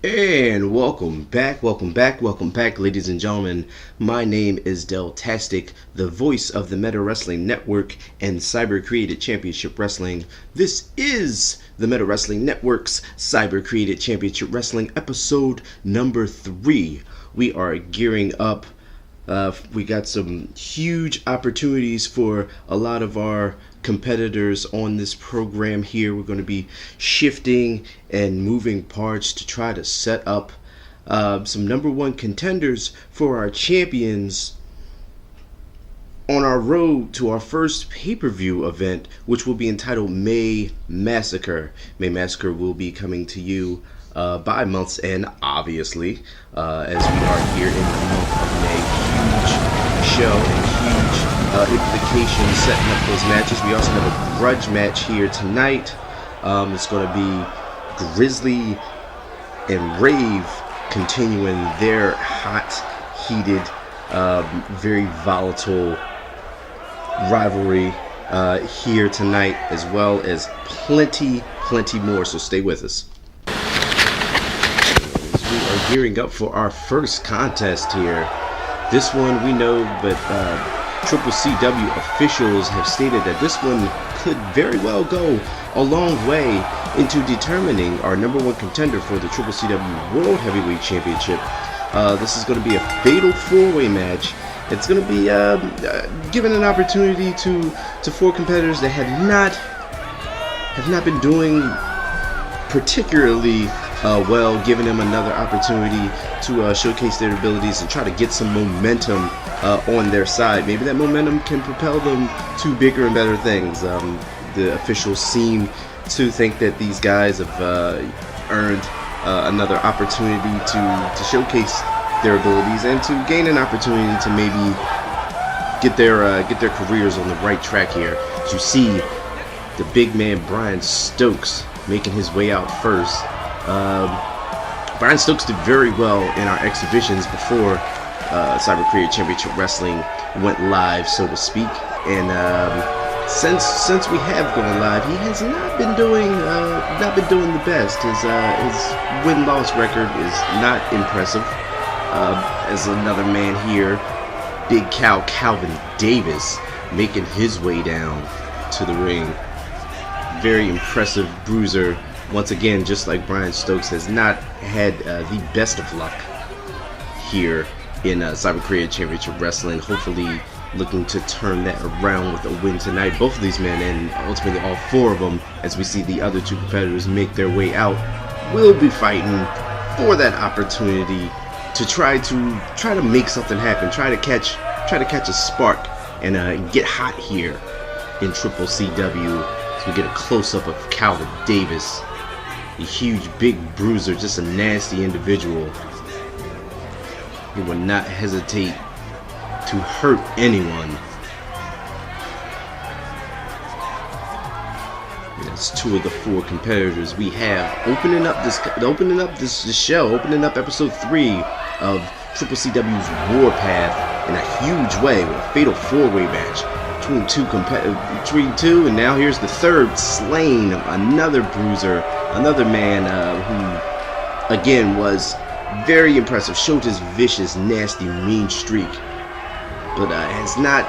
And welcome back, ladies and gentlemen. My name is Deltastic, the voice of the Meta Wrestling Network and Cyber Created Championship Wrestling. This is the Meta Wrestling Network's Cyber Created Championship Wrestling episode number 3. We are gearing up. We got some huge opportunities for a lot of our competitors on this program here. We're going to be shifting and moving parts to try to set up some number one contenders for our champions on our road to our first pay-per-view event, which will be entitled May Massacre. May Massacre will be coming to you by month's end, obviously, as we are here in the month of May. Huge show and huge implications setting up those matches. We also have a grudge match here tonight. It's going to be Grizzly and Rave continuing their hot, heated, very volatile rivalry here tonight, as well as plenty more. So stay with us. We are gearing up for our first contest here. This one we know, but CCCW officials have stated that this one could very well go a long way into determining our number one contender for the CCCW World Heavyweight Championship. This is going to be a fatal four-way match. It's going to be given an opportunity to four competitors that have not been doing particularly well, giving them another opportunity to showcase their abilities and try to get some momentum on their side. Maybe that momentum can propel them to bigger and better things. The officials seem to think that these guys have earned another opportunity to showcase their abilities and to gain an opportunity to maybe get their careers on the right track here. As you see, the big man Brian Stokes making his way out first. Brian Stokes did very well in our exhibitions before Cyber Created Championship Wrestling went live, so to speak. And since we have gone live, he has not been doing the best. His win-loss record is not impressive. As another man here, Big Cow Calvin Davis, making his way down to the ring. Very impressive bruiser. Once again, just like Brian Stokes, has not had the best of luck here in Cyber Created Championship Wrestling. Hopefully looking to turn that around with a win tonight. Both of these men, and ultimately all four of them, as we see the other two competitors make their way out, will be fighting for that opportunity to try to make something happen, try to catch a spark and get hot here in CCCW. So we get a close-up of Calvin Davis, a huge, big bruiser, just a nasty individual. He would not hesitate to hurt anyone. And that's two of the four competitors we have opening up this show, opening up episode 3 of CCCW's Warpath in a huge way with a fatal four-way match between two, and now here's the third, Slain, another bruiser, another man who again was very impressive, showed his vicious, nasty, mean streak, but has not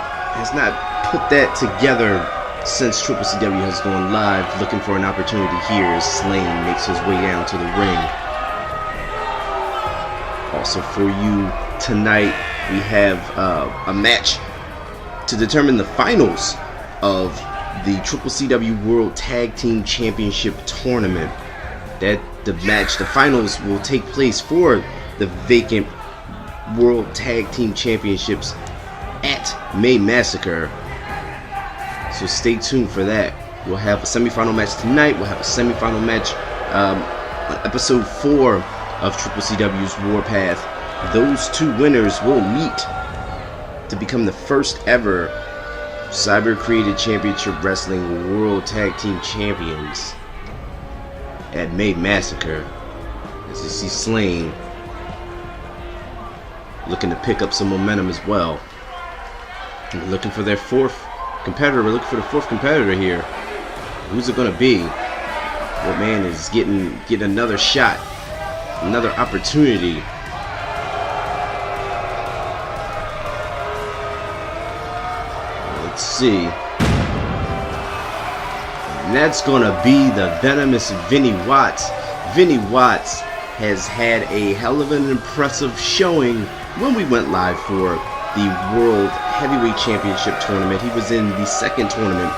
put that together since CCCW has gone live. Looking for an opportunity here as Slain makes his way down to the ring. Also for you tonight, we have a match to determine the finals of the CCCW World Tag Team Championship Tournament. The finals will take place for the vacant World Tag Team Championships at May Massacre. So stay tuned for that. We'll have a semifinal match tonight. We'll have a semifinal match on episode 4 of CCCW's Warpath. Those two winners will meet to become the first ever Cyber Created Championship Wrestling World Tag Team Champions at May Massacre. As you see Slain looking to pick up some momentum as well. We're looking for their fourth competitor. We're looking for the fourth competitor here. Who's it going to be? What man is getting another shot another opportunity. Let's see. And that's gonna be the venomous Vinny Watts. Vinny Watts has had a hell of an impressive showing when we went live for the World Heavyweight Championship tournament. He was in the second tournament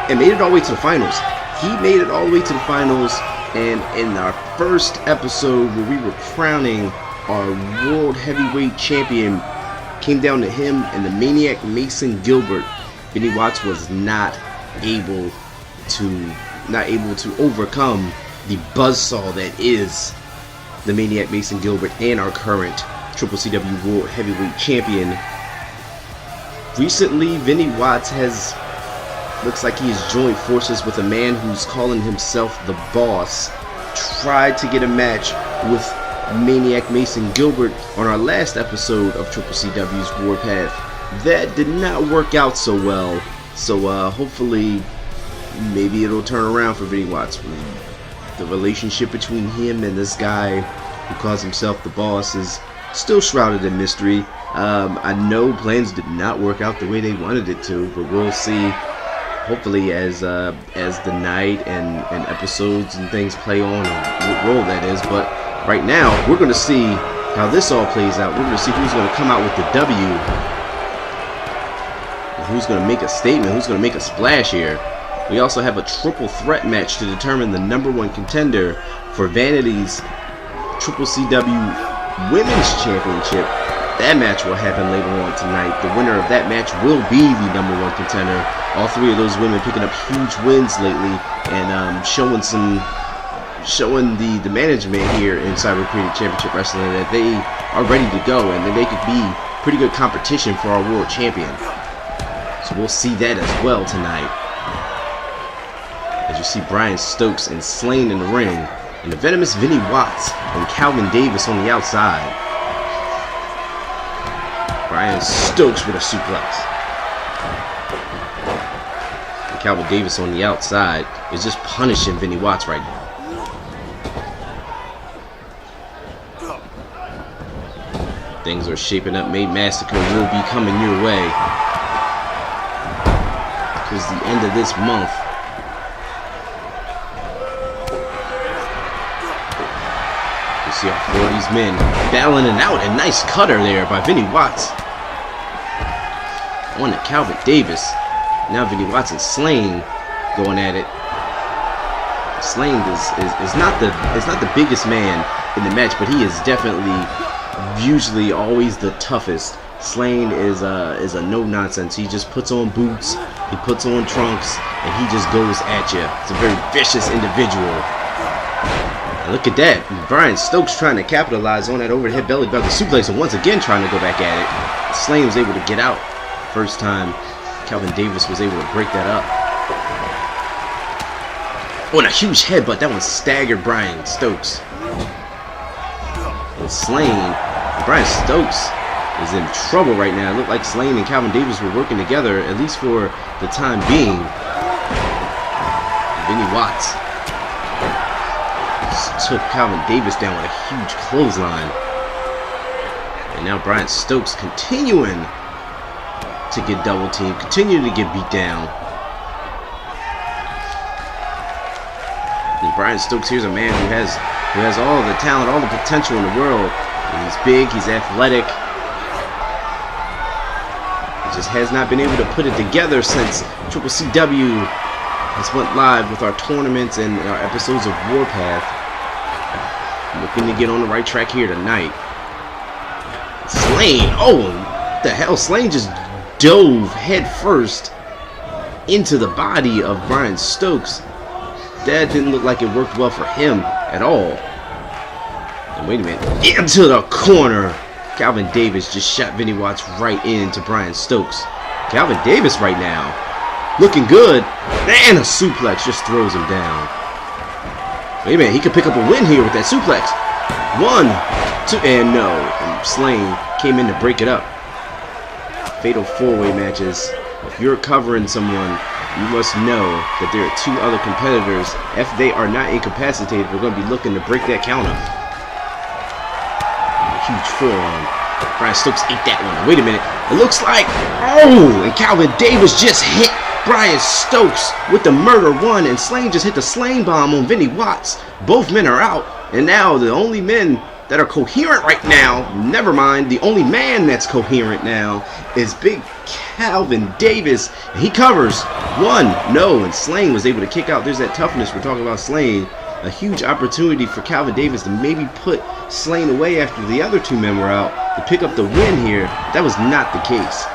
and made it all the way to the finals. He made it all the way to the finals, and in our first episode where we were crowning our World Heavyweight Champion, came down to him and the Maniac Mason Gilbert. Vinny Watts was not able to overcome the buzzsaw that is the Maniac Mason Gilbert and our current CCCW World Heavyweight Champion. Recently, Vinny Watts looks like he has joined forces with a man who's calling himself the Boss. Tried to get a match with Maniac Mason Gilbert on our last episode of CCCW's Warpath. That did not work out so well. So hopefully, maybe it'll turn around for Vinny Watts. The relationship between him and this guy who calls himself the Boss is still shrouded in mystery. I know plans did not work out the way they wanted it to, but we'll see. Hopefully, as the night and episodes and things play on, what role that is. But right now, we're going to see how this all plays out. We're going to see who's going to come out with the W, and who's going to make a statement, who's going to make a splash here. We also have a triple threat match to determine the #1 contender for Vanity's CCCW Women's Championship. That match will happen later on tonight. The winner of that match will be the #1 contender. All three of those women picking up huge wins lately, and showing the management here in Cyber Creative Championship Wrestling that they are ready to go and that they could be pretty good competition for our world champion. So we'll see that as well tonight. As you see Brian Stokes and Slain in the ring, and the venomous Vinny Watts and Calvin Davis on the outside. Brian Stokes with a suplex. And Calvin Davis on the outside is just punishing Vinny Watts right now. Things are shaping up. Maid Massacre will be coming your way towards the end of this month. You see all four of these men battling it out. A nice cutter there by Vinny Watts. On to Calvin Davis. Now Vinny Watts and Slain going at it. Slain is not the biggest man in the match, but he is definitely usually always the toughest. Slain is a no nonsense. He just puts on boots, he puts on trunks, and he just goes at you. It's a very vicious individual. And look at that, Brian Stokes trying to capitalize on that overhead belly button suplex, and once again trying to go back at it. Slain was able to get out. First time Calvin Davis was able to break that up. Oh, and a huge headbutt. That one staggered Brian Stokes. And Slain, Brian Stokes is in trouble right now. It looked like Slain and Calvin Davis were working together, at least for the time being. Vinny Watts just took Calvin Davis down with a huge clothesline. And now Brian Stokes continuing to get double teamed, continuing to get beat down. And Brian Stokes here's a man who has all the talent, all the potential in the world. And he's big, he's athletic. He just has not been able to put it together since CCCW has went live with our tournaments and our episodes of Warpath. Looking to get on the right track here tonight. Slain, oh, what the hell? Slain just dove head first into the body of Brian Stokes. That didn't look like it worked well for him at all. And wait a minute, into the corner. Calvin Davis just shot Vinny Watts right into Brian Stokes. Calvin Davis right now looking good, and a suplex just throws him down. Wait a minute, he could pick up a win here with that suplex. 1, 2, and no. And Slain came in to break it up. Fatal 4-way matches. If you're covering someone you must know that there are two other competitors. If they are not incapacitated, we're going to be looking to break that count up. Huge forearm. Brian Stokes ate that one. Wait a minute. It looks like, oh, and Calvin Davis just hit Brian Stokes with the murder one, and Slane just hit the Slane bomb on Vinny Watts. Both men are out, and now the only men that are coherent right now, never mind, the only man that's coherent now is Big Calvin Davis. He covers one, no, and Slane was able to kick out. There's that toughness we're talking about. Slane, a huge opportunity for Calvin Davis to maybe put Slane away after the other two men were out to pick up the win here. That was not the case.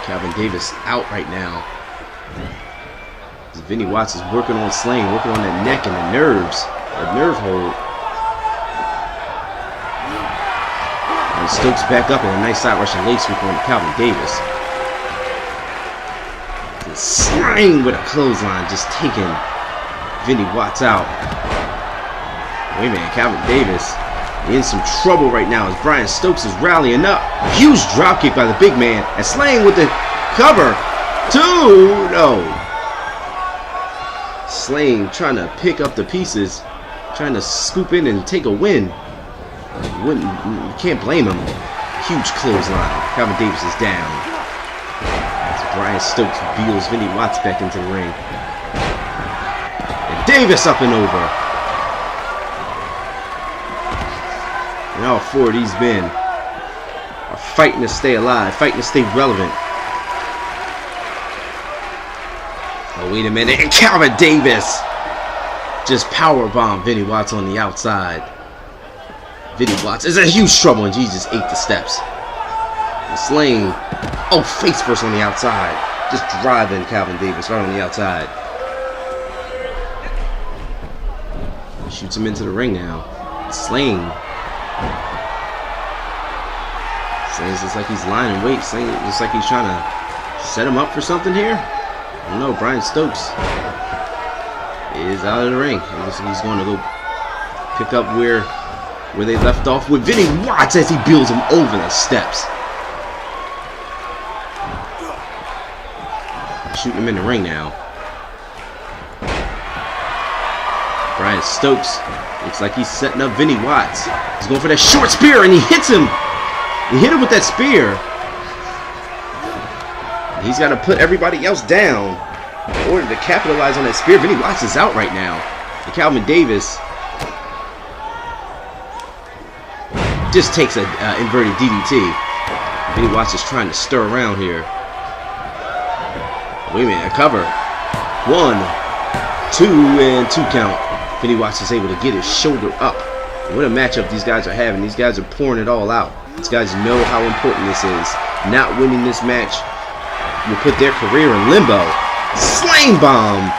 Calvin Davis out right now. Vinny Watts is working on Slane, working on that neck and the nerves, that nerve hold. And Stokes back up in a nice side Russian leg sweep on Calvin Davis. And Slane with a clothesline, just taking Vinny Watts out. Wait a minute, Calvin Davis in some trouble right now as Brian Stokes is rallying up. Huge dropkick by the big man, and Slane with the cover. Two, no. Slane trying to pick up the pieces, trying to scoop in and take a win. You can't blame him. Huge clothesline. Calvin Davis is down. As Brian Stokes wheels Vinny Watts back into the ring. And Davis up and over. And all four of these men are fighting to stay alive, fighting to stay relevant. Oh, wait a minute, and Calvin Davis just powerbombed Vinny Watts on the outside. Vinny Watts is in huge trouble, and he just ate the steps. And Slane, oh, face first on the outside. Just driving Calvin Davis right on the outside. Shoots him into the ring now. Slane looks like he's lying in wait. Slane looks like he's trying to set him up for something here. I don't know. Brian Stokes is out of the ring. He's going to go pick up where they left off with Vinny Watts as he builds him over the steps. Shooting him in the ring now. Brian Stokes looks like he's setting up Vinny Watts. He's going for that short spear, and he hits him. He hit him with that spear. He's got to put everybody else down in order to capitalize on that spear. Vinny Watts is out right now. And Calvin Davis just takes an inverted DDT. Vinny Watts is trying to stir around here. Wait a minute, a cover. 1, 2, and 2 count. Vinny Watts is able to get his shoulder up. And what a matchup these guys are having. These guys are pouring it all out. These guys know how important this is. Not winning this match will put their career in limbo. Slane bomb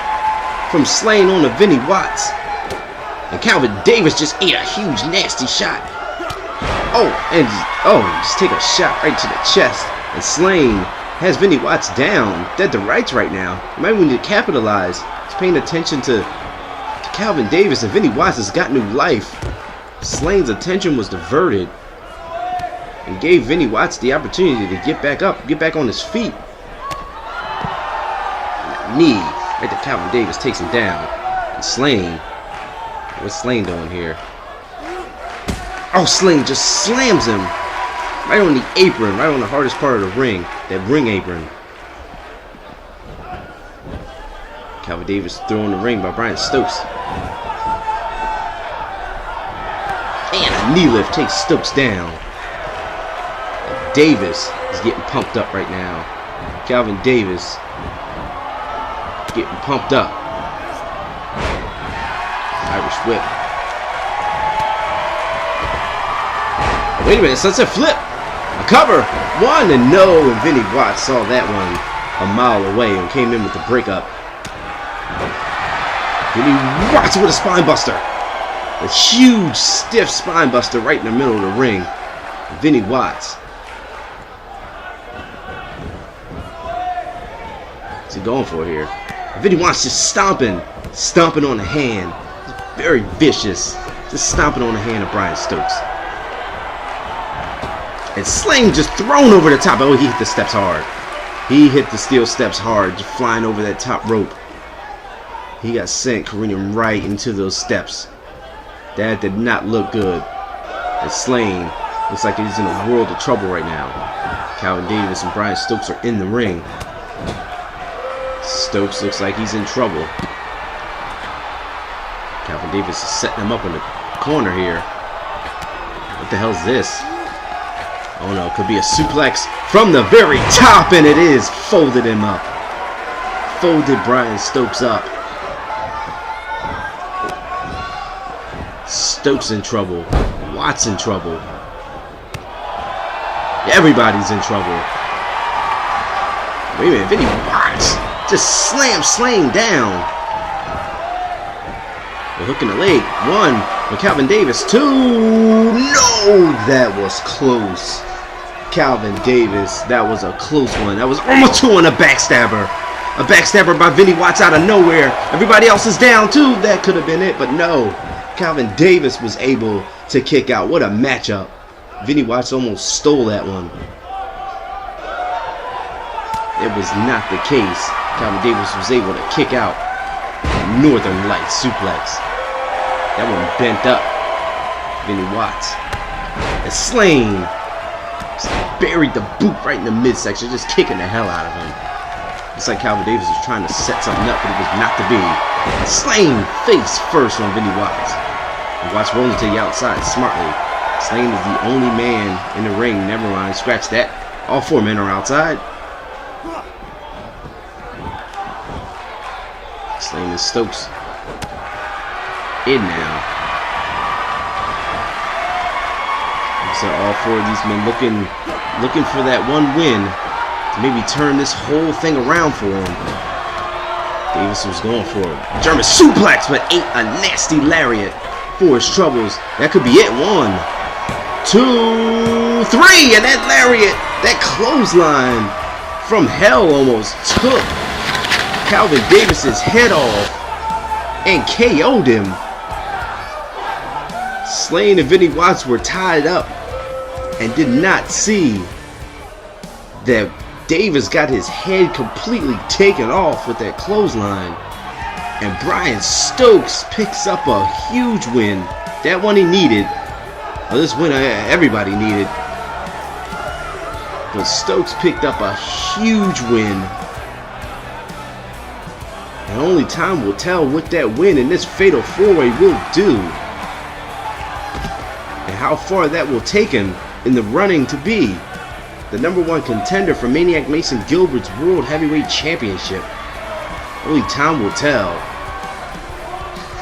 from Slane on to Vinny Watts. And Calvin Davis just ate a huge nasty shot. Just take a shot right to the chest. And Slane has Vinny Watts down, dead to rights right now. You might need to capitalize. He's paying attention to Calvin Davis, and Vinny Watts has got new life. Slane's attention was diverted and gave Vinny Watts the opportunity to get back up, get back on his feet. Knee right to Calvin Davis takes him down. And Slane, what's Slane doing here? Oh, Slane just slams him right on the apron, right on the hardest part of the ring, that ring apron. Calvin Davis thrown in the ring by Brian Stokes. And a knee lift takes Stokes down. And Davis is getting pumped up right now. Calvin Davis getting pumped up. Irish whip. Wait a minute, sunset flip. A cover. 1 and no, and Vinny Watts saw that one a mile away and came in with the breakup. Vinny Watts with a spine buster. A huge, stiff spine buster right in the middle of the ring. Vinny Watts. What's he going for here? Vinny Watts just stomping on the hand. Very vicious. Just stomping on the hand of Brian Stokes. And Sling just thrown over the top. Oh, he hit the steps hard. He hit the steel steps hard, just flying over that top rope. He got sent careening right into those steps. That did not look good. And Sling looks like he's in a world of trouble right now. Calvin Davis and Brian Stokes are in the ring. Stokes looks like he's in trouble. Calvin Davis is setting him up in the corner here. What the hell is this? Oh no, it could be a suplex from the very top, and it is. Folded him up. Folded Brian Stokes up. Stokes in trouble. Watts in trouble. Everybody's in trouble. Wait a minute, Vinny Watts just slaying down. The hook in the leg. 1 for Calvin Davis. 2. No, that was close. Calvin Davis, that was a close one. That was almost 2 on a backstabber. A backstabber by Vinny Watts out of nowhere. Everybody else is down too. That could have been it, but no. Calvin Davis was able to kick out. What a matchup. Vinny Watts almost stole that one. It was not the case. Calvin Davis was able to kick out. Northern Lights suplex. That one bent up. Vinny Watts. And Sling just buried the boot right in the midsection, just kicking the hell out of him. It's like Calvin Davis was trying to set something up, but it was not to be. Sling face first on Vinny Watts. And Watts rolling to the outside smartly. Sling is the only man in the ring. Never mind, scratch that. All 4 men are outside. Sling and Stokes in now. So all 4 of these men looking for that one win to maybe turn this whole thing around for him. Davis was going for a German suplex, but ate a nasty lariat for his troubles. That could be it. 1, 2, 3, and that lariat, that clothesline from hell almost took Calvin Davis's head off and KO'd him. Sling and Vinny Watts were tied up and did not see that Davis got his head completely taken off with that clothesline. And Brian Stokes picks up a huge win. That one he needed. Well, this win everybody needed. But Stokes picked up a huge win. And only time will tell what that win in this Fatal 4-Way will do. And how far that will take him in the running to be the #1 contender for Maniac Mason Gilbert's World Heavyweight Championship. Only time will tell.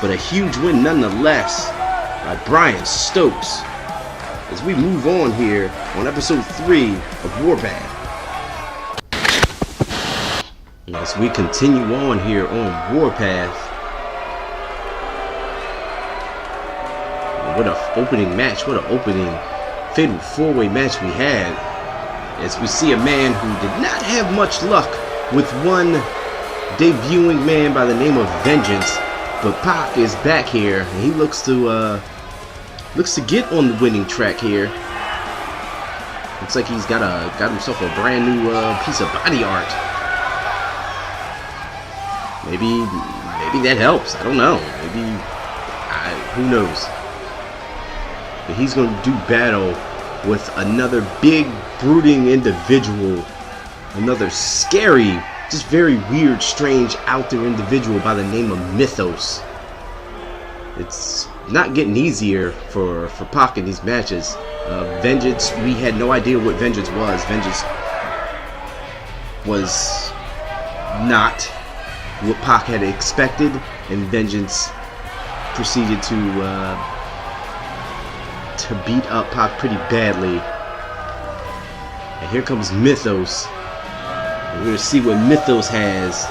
But a huge win nonetheless by Brian Stokes. As we move on here on episode 3 of Warpath. As we continue on here on Warpath. What an opening match. What an opening Fatal 4-Way match we had. As we see a man who did not have much luck with one debuting man by the name of Vengeance. But Pac is back here, and he looks to get on the winning track here. Looks like he's got himself a brand new piece of body art. Maybe that helps. I don't know. Who knows? But he's going to do battle with another big, brooding individual. Another scary, just very weird, strange, out there individual by the name of Mythos. It's not getting easier for Pac in these matches. Vengeance, we had no idea what Vengeance was. Vengeance was not what Pac had expected, and Vengeance proceeded to beat up Pac pretty badly. And here comes Mythos. We're going to see what Mythos has.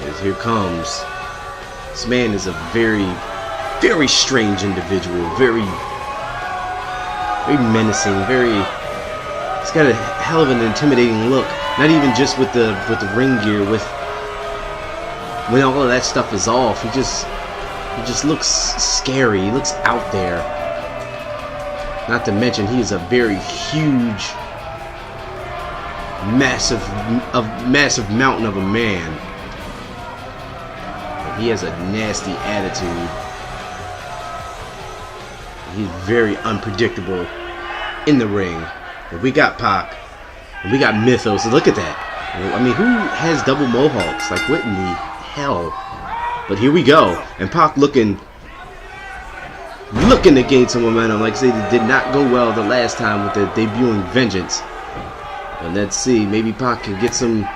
As here comes. This man is a very, very strange individual. Very, very menacing. He's got a hell of an intimidating look. Not even just with the ring gear, when all of that stuff is off. He just looks scary. He looks out there. Not to mention, he is a very huge, massive mountain of a man. He has a nasty attitude. He's very unpredictable in the ring. And we got Pac. And we got Mythos. Look at that. I mean, who has double mohawks? Like, what in the hell? But here we go. And Pac looking to gain some momentum. Like I said, it did not go well the last time with the debuting Vengeance. And let's see. Maybe Pac can get some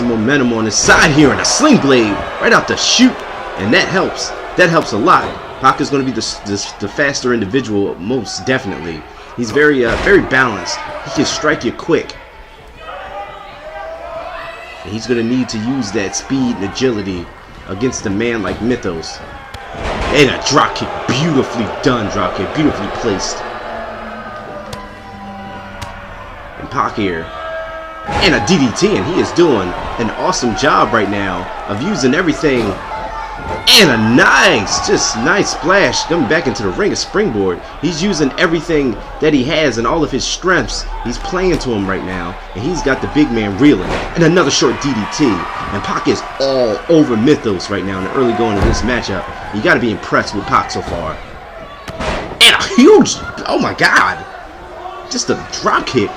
momentum on his side here, and a sling blade right out the chute, and that helps. That helps a lot. Pac is going to be the faster individual, most definitely. He's very balanced. He can strike you quick, and he's going to need to use that speed and agility against a man like Mythos. And a drop kick, beautifully done drop kick, beautifully placed. And Pac here. And a DDT, and he is doing an awesome job right now of using everything. And a nice splash coming back into the ring, a springboard. He's using everything that he has and all of his strengths. He's playing to him right now, and he's got the big man reeling. And another short DDT, and Pac is all over Mythos right now in the early going of this matchup. You got to be impressed with Pac so far. And a huge, oh my God, just a drop kick.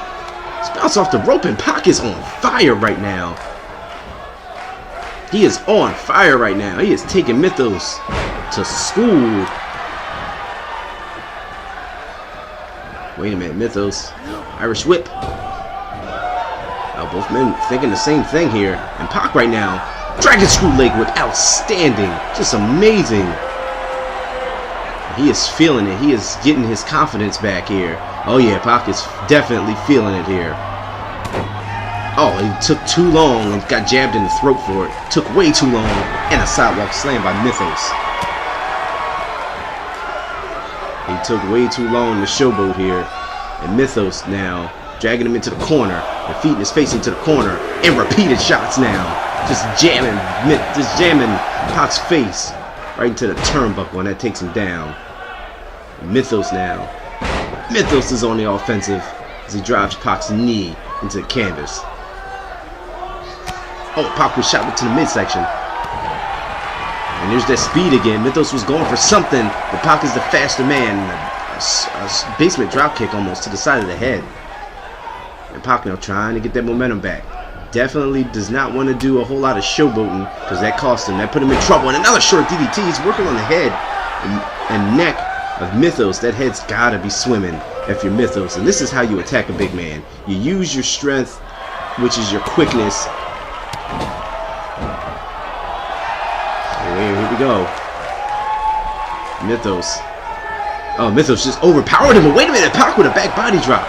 Bounce off the rope, and Pac is on fire right now. He is on fire right now. He is taking Mythos to school. Wait a minute, Mythos. Irish whip. Both men thinking the same thing here. And Pac right now. Dragon screw leg whip. Outstanding. Just amazing. He is feeling it. He is getting his confidence back here. Oh yeah, Pac is definitely feeling it here. Oh, he took too long and got jabbed in the throat for it. Took way too long. And a sidewalk slam by Mythos. He took way too long to showboat here. And Mythos now dragging him into the corner and feeding his face into the corner. And repeated shots now. Just jamming Pac's face right into the turnbuckle, and that takes him down. Mythos now. Mythos is on the offensive as he drives Pac's knee into the canvas. Oh, Pac was shot to the midsection. And there's that speed again. Mythos was going for something, but Pac is the faster man. A basement drop kick almost to the side of the head. And Pac now trying to get that momentum back. Definitely does not want to do a whole lot of showboating because that cost him. That put him in trouble. And another short DDT. He's working on the head and neck of Mythos. That head's got to be swimming if you're Mythos. And this is how you attack a big man. You use your strength, which is your quickness. Here we go. Mythos. Oh, Mythos just overpowered him. But wait a minute. Pac with a back body drop.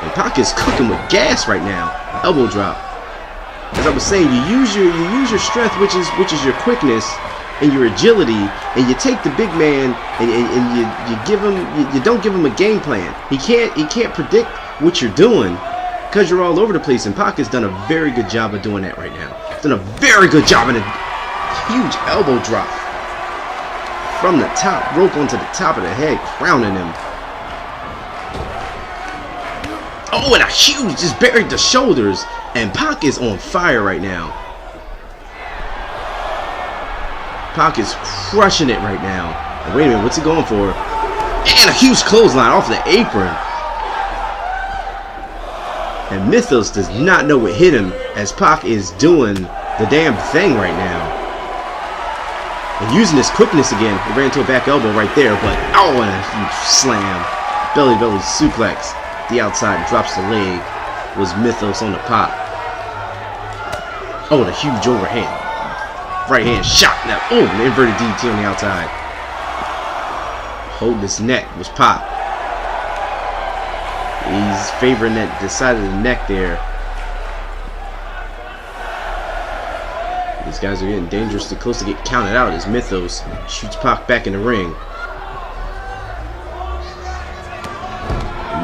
And Pac is cooking with gas right now. Elbow drop. As I was saying, you use your strength, which is your quickness and your agility, and you take the big man and you don't give him a game plan. He can't predict what you're doing because you're all over the place. And Pac has done a very good job of doing that right now. He's done a very good job in a huge elbow drop from the top rope onto the top of the head, crowning him. Oh, and a huge, just buried the shoulders. And Pac is on fire right now. Pac is crushing it right now. And wait a minute, what's he going for? And a huge clothesline off the apron. And Mythos does not know what hit him as Pac is doing the damn thing right now. And using his quickness again, he ran into a back elbow right there, but oh, and a huge slam. Belly suplex. The outside drops the leg. Was Mythos on the Pac. Oh, and a huge overhand. Right hand shot. Now, oh, an inverted DDT on the outside. Holding his neck was Pac. He's favoring the side of the neck there. These guys are getting dangerously close to get counted out as Mythos shoots Pac back in the ring.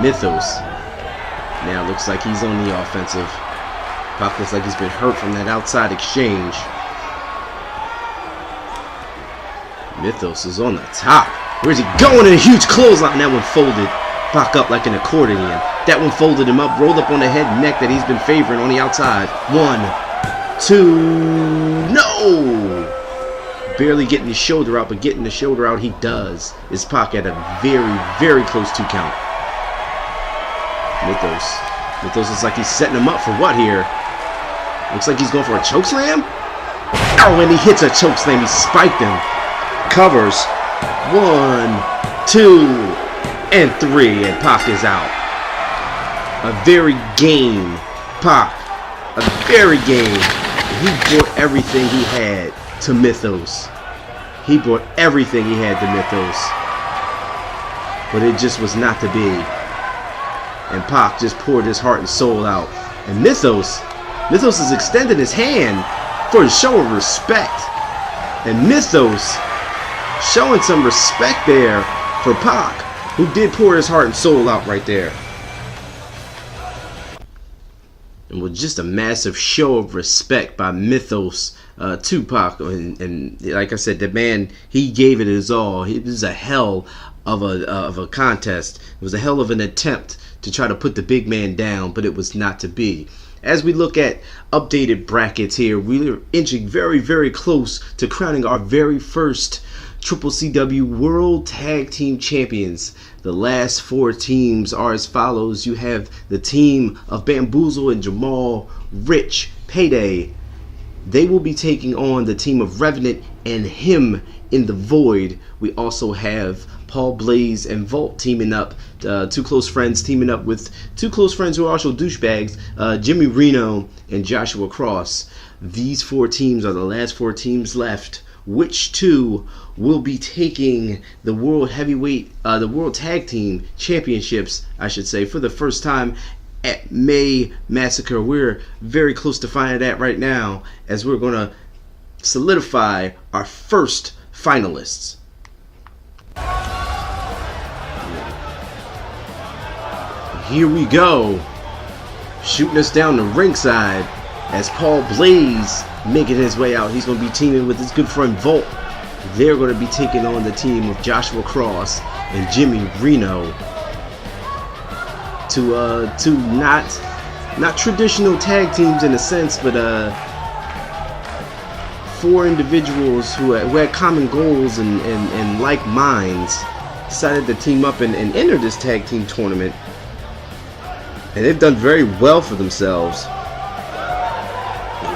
Mythos now looks like he's on the offensive. Pac looks like he's been hurt from that outside exchange. Mythos is on the top. Where's he going? A huge clothesline. That one folded Pac up like an accordion. That one folded him up, rolled up on the head and neck that he's been favoring on the outside. 1, 2, no! Barely getting his shoulder out, but getting the shoulder out he does. Is Pac at a very, very close 2 count. Mythos looks like he's setting him up for what here? Looks like he's going for a chokeslam? Oh, and he hits a chokeslam. He spiked him. Covers. 1, 2, and 3, and Pac is out. A very game Pac. A very game. He brought everything he had to Mythos. He brought everything he had to Mythos. But it just was not to be. And Pac just poured his heart and soul out. And Mythos is extending his hand for a show of respect. And Mythos showing some respect there for Pac, who did pour his heart and soul out right there. And with just a massive show of respect by Mythos to Pac, and like I said, the man, he gave it his all. It was a hell of a contest. It was a hell of an attempt to try to put the big man down, but it was not to be. As we look at updated brackets here, we're inching very, very close to crowning our very first CCCW World Tag Team Champions. The last 4 teams are as follows. You have the team of Bamboozle and Jamal, Rich, Payday. They will be taking on the team of Revenant and Him in the Void. We also have Paul Blaze and Volt teaming up. 2 close friends teaming up with 2 close friends who are also douchebags. Jimmy Reno and Joshua Cross. These 4 teams are the last 4 teams left. Which 2 will be taking the World Heavyweight, the World Tag Team Championships, I should say, for the first time at May Massacre? We're very close to finding that right now, as we're going to solidify our first finalists. Here we go, shooting us down the ringside as Paul Blaze making his way out. He's going to be teaming with his good friend Volt. They're going to be taking on the team of Joshua Cross and Jimmy Reno. To not traditional tag teams in a sense, but 4 individuals who had common goals and like minds decided to team up and enter this tag team tournament. And they've done very well for themselves.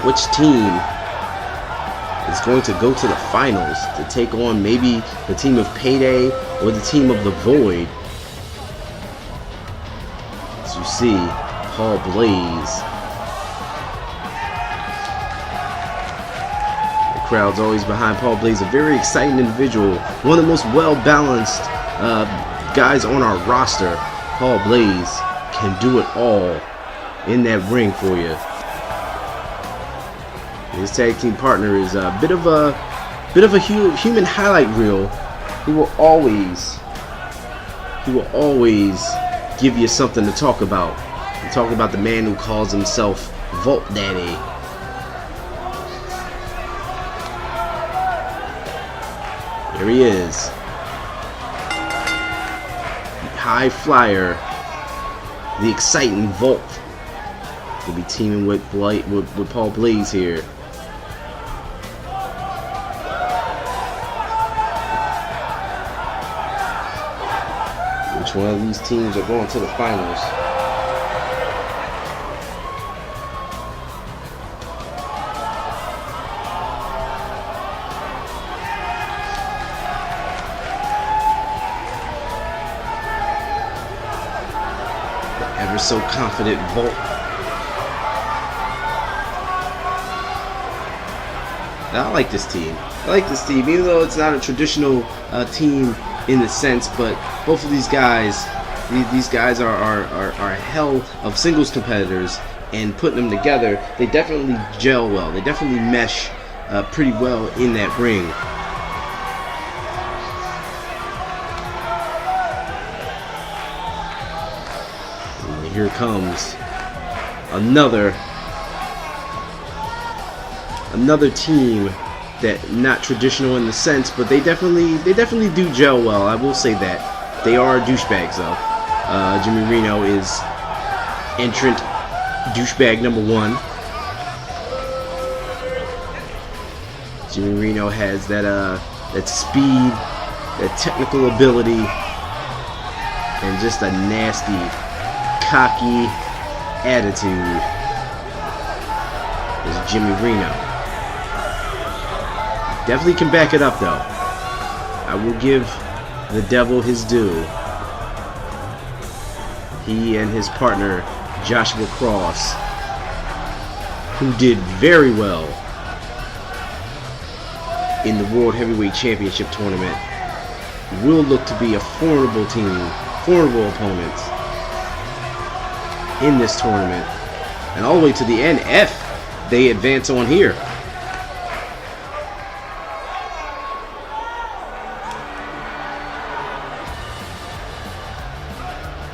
Which team is going to go to the finals to take on maybe the team of Payday or the team of the Void? As you see, Paul Blaze. The crowd's always behind Paul Blaze, a very exciting individual, one of the most well-balanced guys on our roster. Paul Blaze can do it all in that ring for you. His tag team partner is a bit of a human highlight reel. He will always give you something to talk about. You talk about the man who calls himself Vault Daddy. Here he is, high flyer, the exciting Vault. He'll be teaming with Paul Blaze here. Which one of these teams are going to the finals? The ever so confident Volt. Now, I like this team. Even though it's not a traditional team in the sense, but both of these guys are a hell of singles competitors, and putting them together, they definitely gel well. They definitely mesh pretty well in that ring. And here comes another team that not traditional in the sense, but they definitely do gel well. I will say that. They are douchebags though. Jimmy Reno is entrant douchebag number 1. Jimmy Reno has that speed, that technical ability, and just a nasty, cocky attitude. Is Jimmy Reno. Definitely can back it up though. I will give the devil his due. He and his partner Joshua Cross, who did very well in the World Heavyweight Championship tournament, will look to be a formidable team, formidable opponents in this tournament. And all the way to the end, if they advance on here.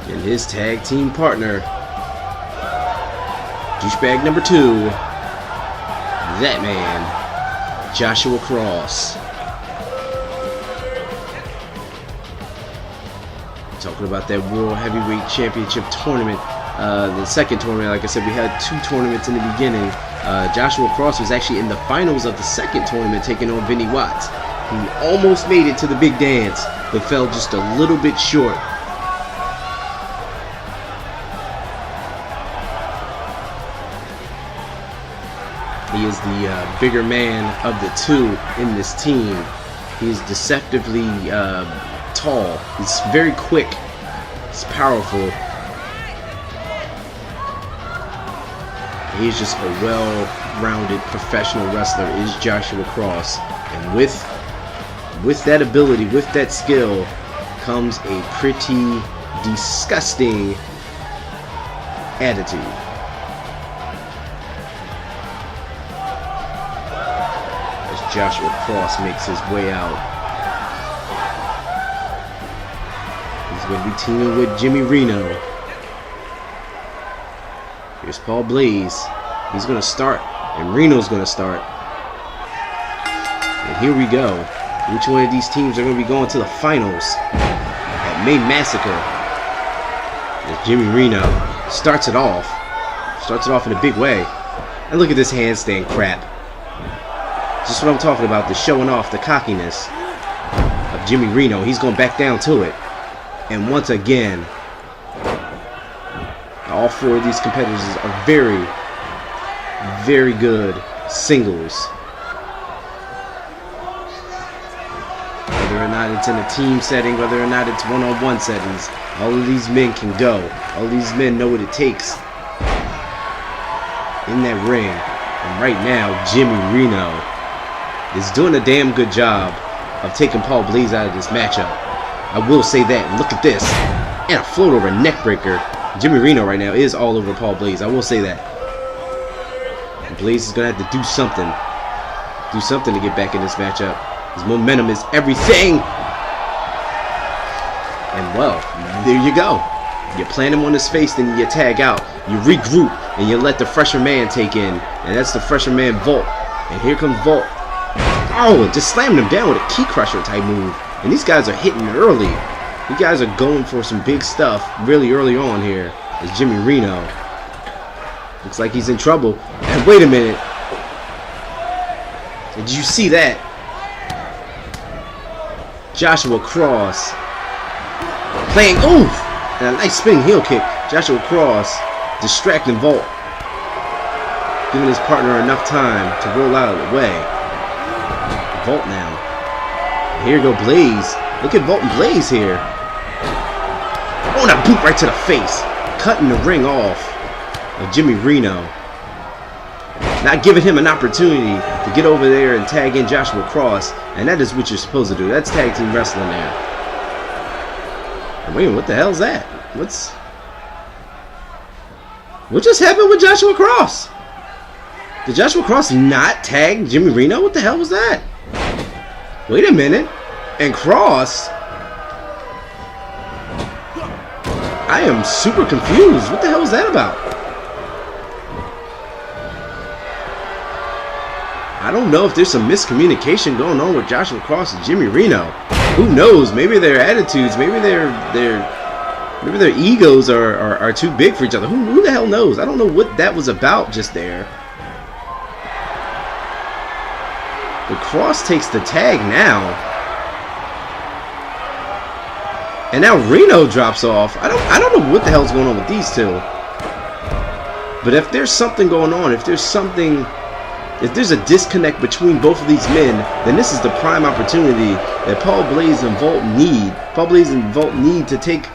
And his tag team partner, douchebag number 2, that man, Joshua Cross. Talking about that World Heavyweight Championship tournament, the second tournament, like I said, we had 2 tournaments in the beginning. Joshua Cross was actually in the finals of the second tournament, taking on Vinny Watts. He almost made it to the big dance, but fell just a little bit short. He is the bigger man of the 2 in this team. He is deceptively tall. He's very quick. He's powerful. He's just a well-rounded professional wrestler, is Joshua Cross. And with that ability, with that skill, comes a pretty disgusting attitude. Joshua Cross makes his way out. He's going to be teaming with Jimmy Reno. Here's Paul Blaze. He's going to start, and Reno's going to start. And here we go. Which one of these teams are going to be going to the finals at May Massacre? As Jimmy Reno starts it off. Starts it off in a big way. And look at this handstand crap. Just what I'm talking about, the showing off, the cockiness of Jimmy Reno. He's going back down to it. And once again, all 4 of these competitors are very, very good singles. Whether or not it's in a team setting, whether or not it's one-on-one settings, all of these men can go. All of these men know what it takes in that ring. And right now, Jimmy Reno is doing a damn good job of taking Paul Blaze out of this matchup. I will say that. Look at this. And a float over neck breaker. Jimmy Reno right now is all over Paul Blaze. I will say that. And Blaze is going to have to do something. Do something to get back in this matchup. His momentum is everything. And well, there you go. You plant him on his face, then you tag out. You regroup, and you let the fresher man take in. And that's the fresher man Volt. And here comes Volt. Oh, just slamming him down with a key crusher type move. And these guys are hitting early. You guys are going for some big stuff really early on here. As Jimmy Reno looks like he's in trouble. And wait a minute. Did you see that? Joshua Cross playing, oof, and a nice spinning heel kick. Joshua Cross distracting Volt, giving his partner enough time to roll out of the way. Volt now. Here go Blaze. Look at Volt and Blaze here. Oh, and a boot right to the face. Cutting the ring off of Jimmy Reno. Not giving him an opportunity to get over there and tag in Joshua Cross. And that is what you're supposed to do. That's tag team wrestling there. And wait, what the hell is that? What just happened with Joshua Cross? Did Joshua Cross not tag Jimmy Reno? What the hell was that? Wait a minute. And Cross, I am super confused. What the hell was that about? I don't know if there's some miscommunication going on with Joshua Cross and Jimmy Reno. Who knows? Maybe their attitudes, maybe their egos are too big for each other. Who the hell knows? I don't know what that was about just there. But Cross takes the tag now. And now Reno drops off. I don't know what the hell's going on with these two. But if there's something going on, if there's a disconnect between both of these men, then this is the prime opportunity that Paul Blaze and Volt need. Paul Blaze and Volt need to take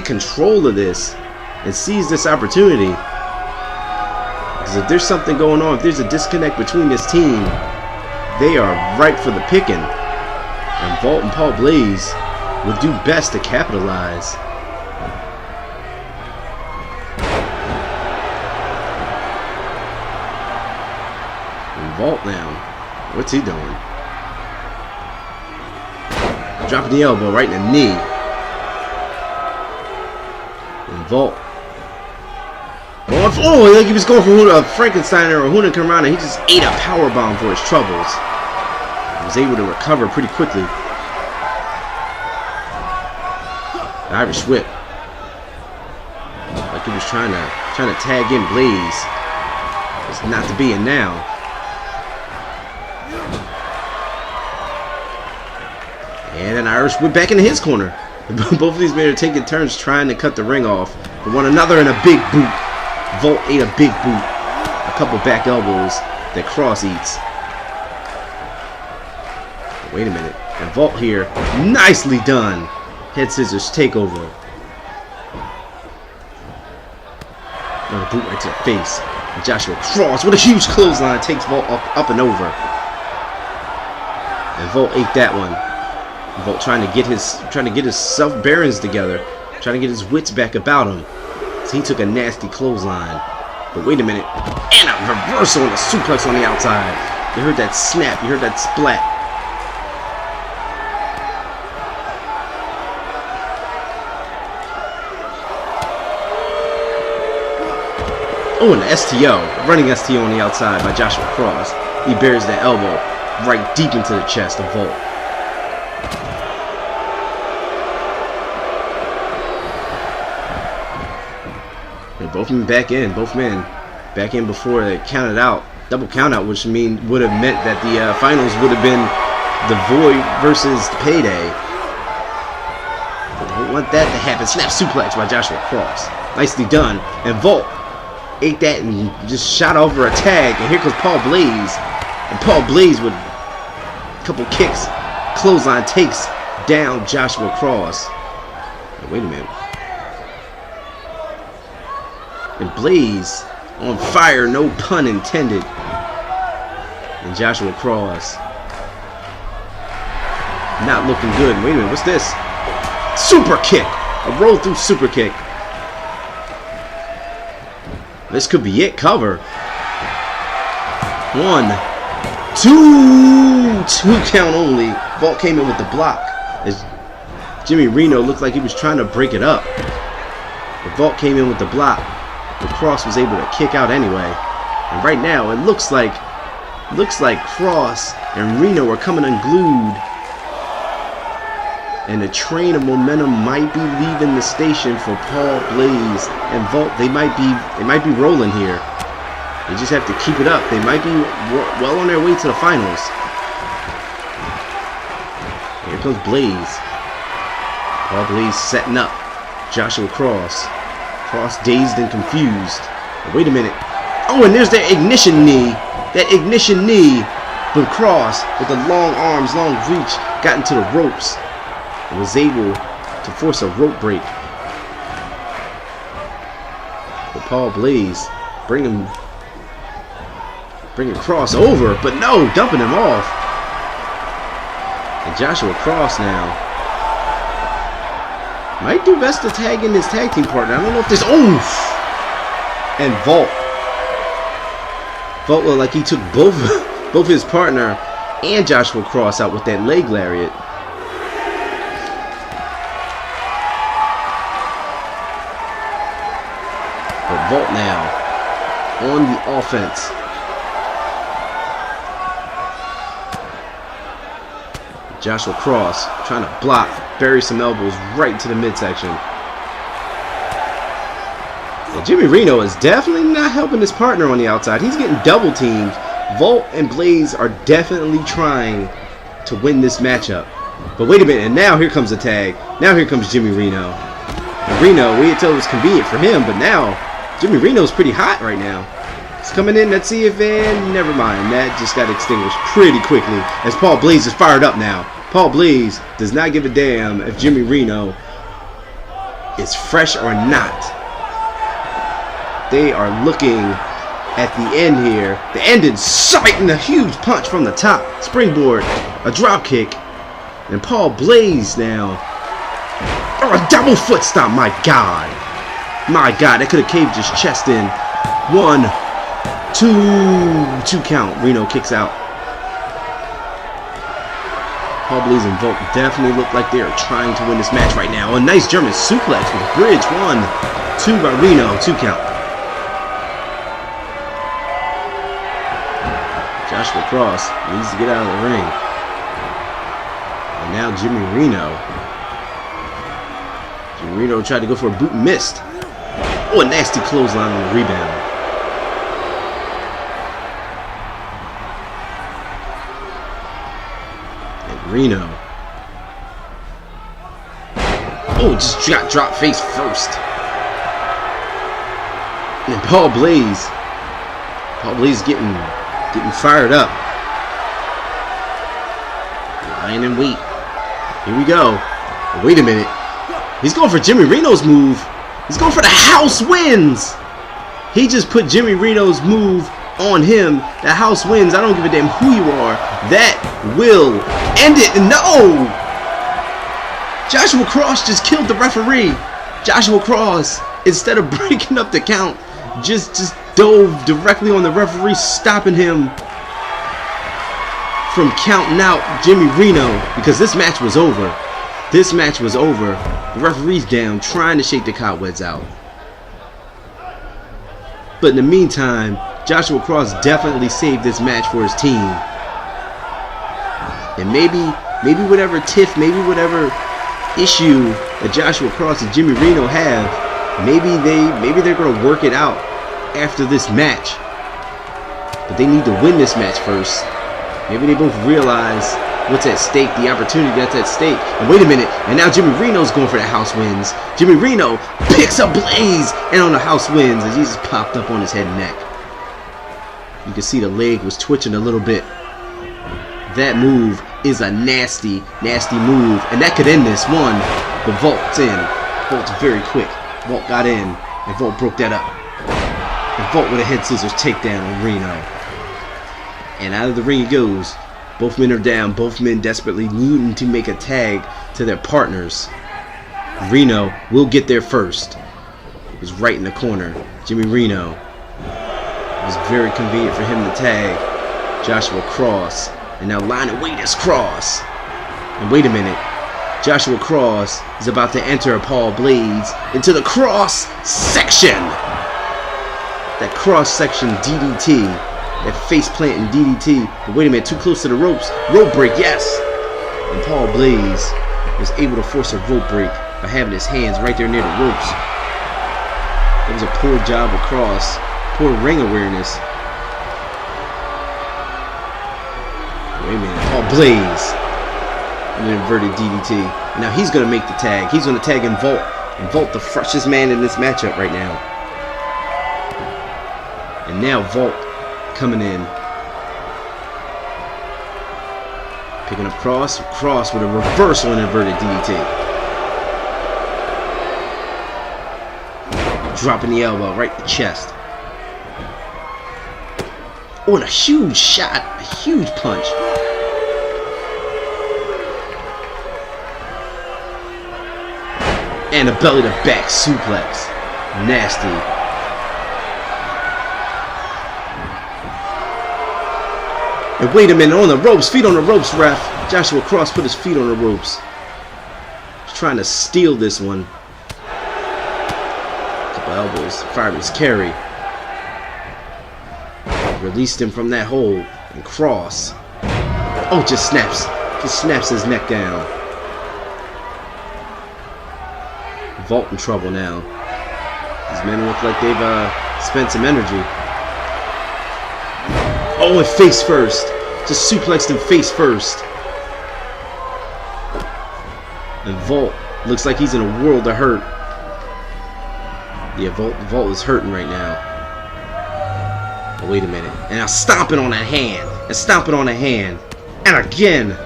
control of this and seize this opportunity. Because if there's something going on, if there's a disconnect between this team, they are ripe for the picking. And Volt and Paul Blaze would do best to capitalize. And Volt now, what's he doing? Dropping the elbow right in the knee. And Volt. Oh, like he was going for a Frankenstein or a Hurricanrana. He just ate a powerbomb for his troubles. He was able to recover pretty quickly. The Irish whip. Like he was trying to tag in Blaze. It's not to be, and now. And an Irish whip back into his corner. Both of these men are taking turns trying to cut the ring off for one another, in a big boot. Volt ate a big boot. A couple back elbows that Cross eats. Wait a minute. And Volt here. Nicely done. Head scissors takeover. Another boot right to the face. And Joshua Cross with a huge clothesline takes Volt up and over. And Volt ate that one. Volt trying to get his self bearings together, trying to get his wits back about him. So he took a nasty clothesline. But wait a minute. And a reversal and a suplex on the outside. You heard that snap, you heard that splat. Oh, and the STO. Running STO on the outside by Joshua Cross. He bears that elbow right deep into the chest of Volt. Both men back in. Both men back in before they counted out. Double count out, which would have meant that the finals would have been the Void versus Payday. But they don't want that to happen. Snap suplex by Joshua Cross. Nicely done. And Volt ate that and just shot over a tag. And here comes Paul Blaze. And Paul Blaze with a couple kicks. Clothesline takes down Joshua Cross. Wait a minute. And Blaze on fire, no pun intended. And Joshua Cross not looking good. Wait a minute, what's this? Super kick! A roll through super kick. This could be it. Cover. 1, 2. 2 count only. Volt came in with the block as Jimmy Reno looked like he was trying to break it up. But Volt came in with the block. The Cross was able to kick out anyway. And right now it looks like Cross and Reno are coming unglued. And the train of momentum might be leaving the station for Paul Blaze and Volt. They might be rolling here. They just have to keep it up. They might be well on their way to the finals. Here comes Blaze. Paul Blaze setting up Joshua Cross. Cross dazed and confused. But wait a minute. Oh, and there's that ignition knee. That ignition knee. But Cross, with the long arms, long reach, got into the ropes and was able to force a rope break. But Paul Blaze bringing Cross over, but no, dumping him off. And Joshua Cross now might do best to tag in his tag team partner. I don't know if this... Oof! And Volt looked like he took both his partner and Joshua Cross out with that leg lariat. But Volt now on the offense. Joshua Cross trying to block, bury some elbows right into the midsection. And Jimmy Reno is definitely not helping his partner on the outside. He's getting double teamed. Volt and Blaze are definitely trying to win this matchup. But wait a minute, and now here comes the tag. Now here comes Jimmy Reno. And Reno, we had told it was convenient for him, but now Jimmy Reno's pretty hot right now. He's coming in, let's see if, and never mind. That just got extinguished pretty quickly as Paul Blaze is fired up now. Paul Blaze does not give a damn if Jimmy Reno is fresh or not. They are looking at the end here. The end in sight, and a huge punch from the top. Springboard, a drop kick, and Paul Blaze now. Oh, a double foot stomp, my God. My God, that could have caved his chest in. 1, 2 count. Reno kicks out. Paul Blaze and Volt definitely look like they are trying to win this match right now. A nice German suplex with a bridge. 1, 2 by Reno. 2 count. Joshua Cross needs to get out of the ring. And now Jimmy Reno. Jimmy Reno tried to go for a boot and missed. Oh, a nasty clothesline on the rebound. Reno. Oh, just got drop face first. And Paul Blaze. Paul Blaze getting fired up. Lying in wait. Here we go. Wait a minute. He's going for Jimmy Reno's move. He's going for the house wins. He just put Jimmy Reno's move on him. The house wins. I don't give a damn who you are. That will end it. No! Joshua Cross just killed the referee. Joshua Cross, instead of breaking up the count, just dove directly on the referee, stopping him from counting out Jimmy Reno, because this match was over. This match was over. The referee's down, trying to shake the cobwebs out. But in the meantime, Joshua Cross definitely saved this match for his team. And maybe whatever tiff, maybe whatever issue that Joshua Cross and Jimmy Reno have, maybe they're gonna work it out after this match. But they need to win this match first. Maybe they both realize what's at stake, the opportunity that's at stake. And wait a minute, and now Jimmy Reno's going for the house wins. Jimmy Reno picks up Blaze and on the house wins as he just popped up on his head and neck. You can see the leg was twitching a little bit. That move is a nasty, nasty move. And that could end this one. But Volt's in. Volt's very quick. Volt got in. And Volt broke that up. And Volt with a head scissors takedown on Reno. And out of the ring he goes. Both men are down. Both men desperately needing to make a tag to their partners. Reno will get there first. He was right in the corner. Jimmy Reno. It was very convenient for him to tag Joshua Cross. And now Lionel Wade is Cross. And wait a minute. Joshua Cross is about to enter Paul Blaze into the cross section. That cross section DDT. That face planting DDT. But wait a minute, too close to the ropes. Rope break, yes. And Paul Blaze was able to force a rope break by having his hands right there near the ropes. It was a poor job of Cross. Poor ring awareness. Wait a minute, Paul Blaze. An inverted DDT. And now he's going to make the tag. He's going to tag in Volt. And Volt, the freshest man in this matchup right now. And now Volt coming in. Picking up Cross. Cross with a reversal and inverted DDT. Dropping the elbow right in the chest. Oh, and a huge shot. A huge punch. And a belly to back suplex. Nasty. And wait a minute, on the ropes, feet on the ropes, ref. Joshua Cross put his feet on the ropes. He's trying to steal this one. Couple elbows, fired his carry. Released him from that hold. And Cross. Oh, just snaps Just snaps his neck down. Vault in trouble now. These men look like they've spent some energy. Oh, and face first. Just suplexed him face first. And Vault looks like he's in a world of hurt. Yeah, Vault is hurting right now. Oh, wait a minute. And now stomping on a hand. And stomping on a hand. And again.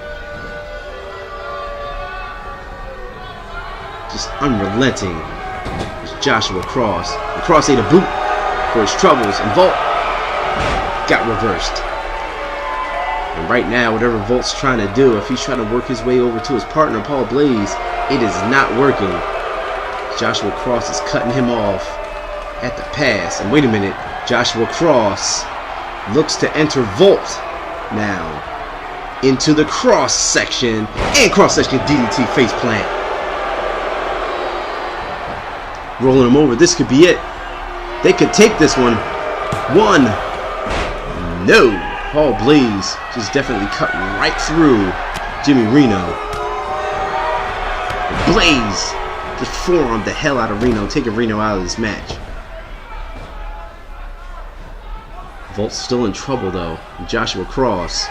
Just unrelenting. It's Joshua Cross. And Cross ate a boot for his troubles. And Vault got reversed. And right now, whatever Vault's trying to do, if he's trying to work his way over to his partner, Paul Blaze, it is not working. Joshua Cross is cutting him off at the pass. And wait a minute, Joshua Cross looks to enter Vault now into the cross section. And cross section DDT face plant. Rolling him over. This could be it. They could take this one. One. No. Paul Blaze just definitely cut right through Jimmy Reno. Blaze just forearmed the hell out of Reno, taking Reno out of this match. Vault's still in trouble though. Joshua Cross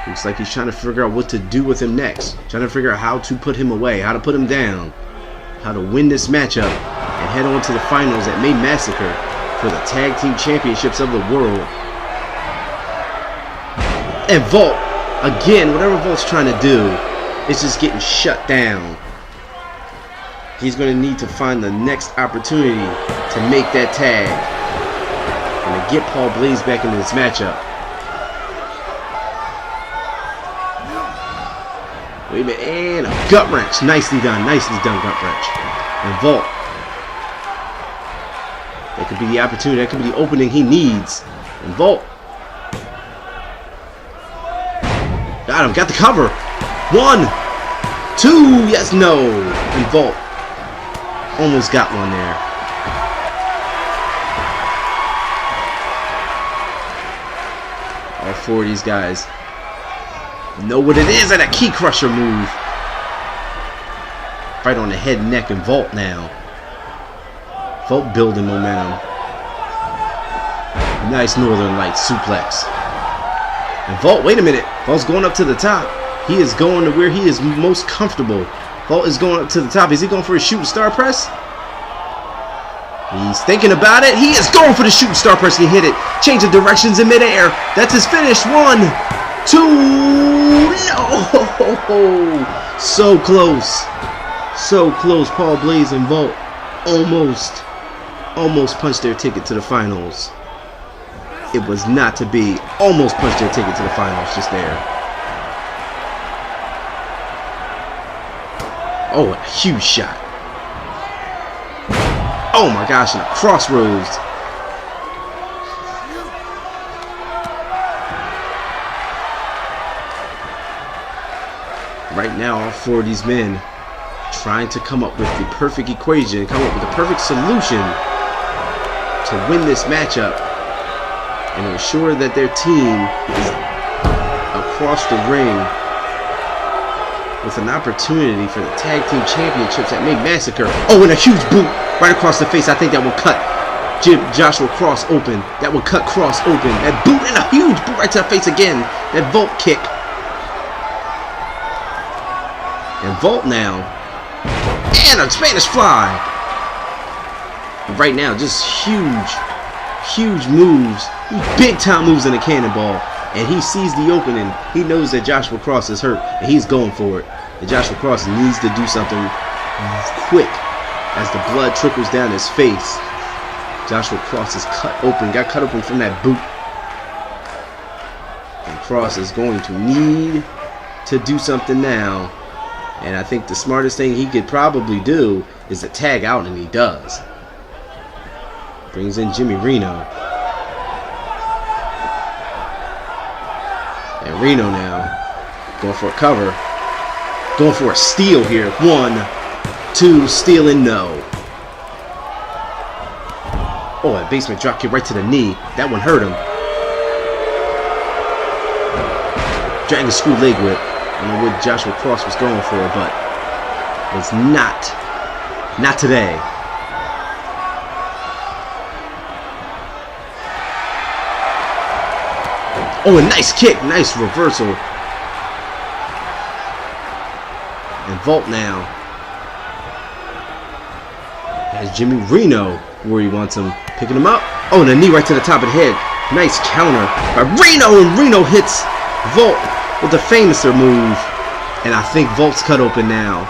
looks like he's trying to figure out what to do with him next. Trying to figure out how to put him away, how to put him down, how to win this matchup and head on to the finals at May Massacre for the Tag Team Championships of the world. And Vault, again, whatever Vault's trying to do, is just getting shut down. He's going to need to find the next opportunity to make that tag and to get Paul Blaze back into this matchup. Wait a minute, and a gut wrench. Nicely done, gut wrench. And Vault, that could be the opportunity, that could be the opening he needs. And Vault, got him, got the cover. 1, 2, yes, no. And Vault almost got one there. All 4 of these guys know what it is at a key crusher move. Right on the head, neck, and Vault now. Vault building momentum. Nice Northern Lights suplex. And Vault, wait a minute. Vault's going up to the top. He is going to where he is most comfortable. Vault is going up to the top. Is he going for a shooting star press? He's thinking about it. He is going for the shooting star press. He hit it. Change of directions in midair. That's his finish. 1, 2. No! So close. So close. Paul Blaze and Vault almost punched their ticket to the finals. It was not to be. Almost punched their ticket to the finals just there. Oh, a huge shot. Oh my gosh, and a crossroads. Right now, all 4 of these men trying to come up with the perfect equation, come up with the perfect solution to win this matchup and ensure that their team is across the ring with an opportunity for the Tag Team Championships at May Massacre. Oh, and a huge boot right across the face. I think that will cut Joshua Cross open. That will cut Cross open. That boot and a huge boot right to the face again. That Vault kick. And Vault now. And a Spanish fly. Right now, just huge moves. Big time moves in a cannonball. And he sees the opening. He knows that Joshua Cross is hurt. And he's going for it. And Joshua Cross needs to do something quick as the blood trickles down his face. Joshua Cross is got cut open from that boot. And Cross is going to need to do something now. And I think the smartest thing he could probably do is to tag out, and he does. Brings in Jimmy Reno. And Reno now going for a cover. Going for a steal here. 1, 2, steal and no. Oh, that basement drop kick right to the knee. That one hurt him. Dragon screw leg whip. I don't know what Joshua Cross was going for, but was not today. Oh, a nice kick, nice reversal. And Volt now has Jimmy Reno where he wants him, picking him up. Oh, and a knee right to the top of the head. Nice counter by Reno, and Reno hits Volt with the famouser move. And I think Volt's cut open now.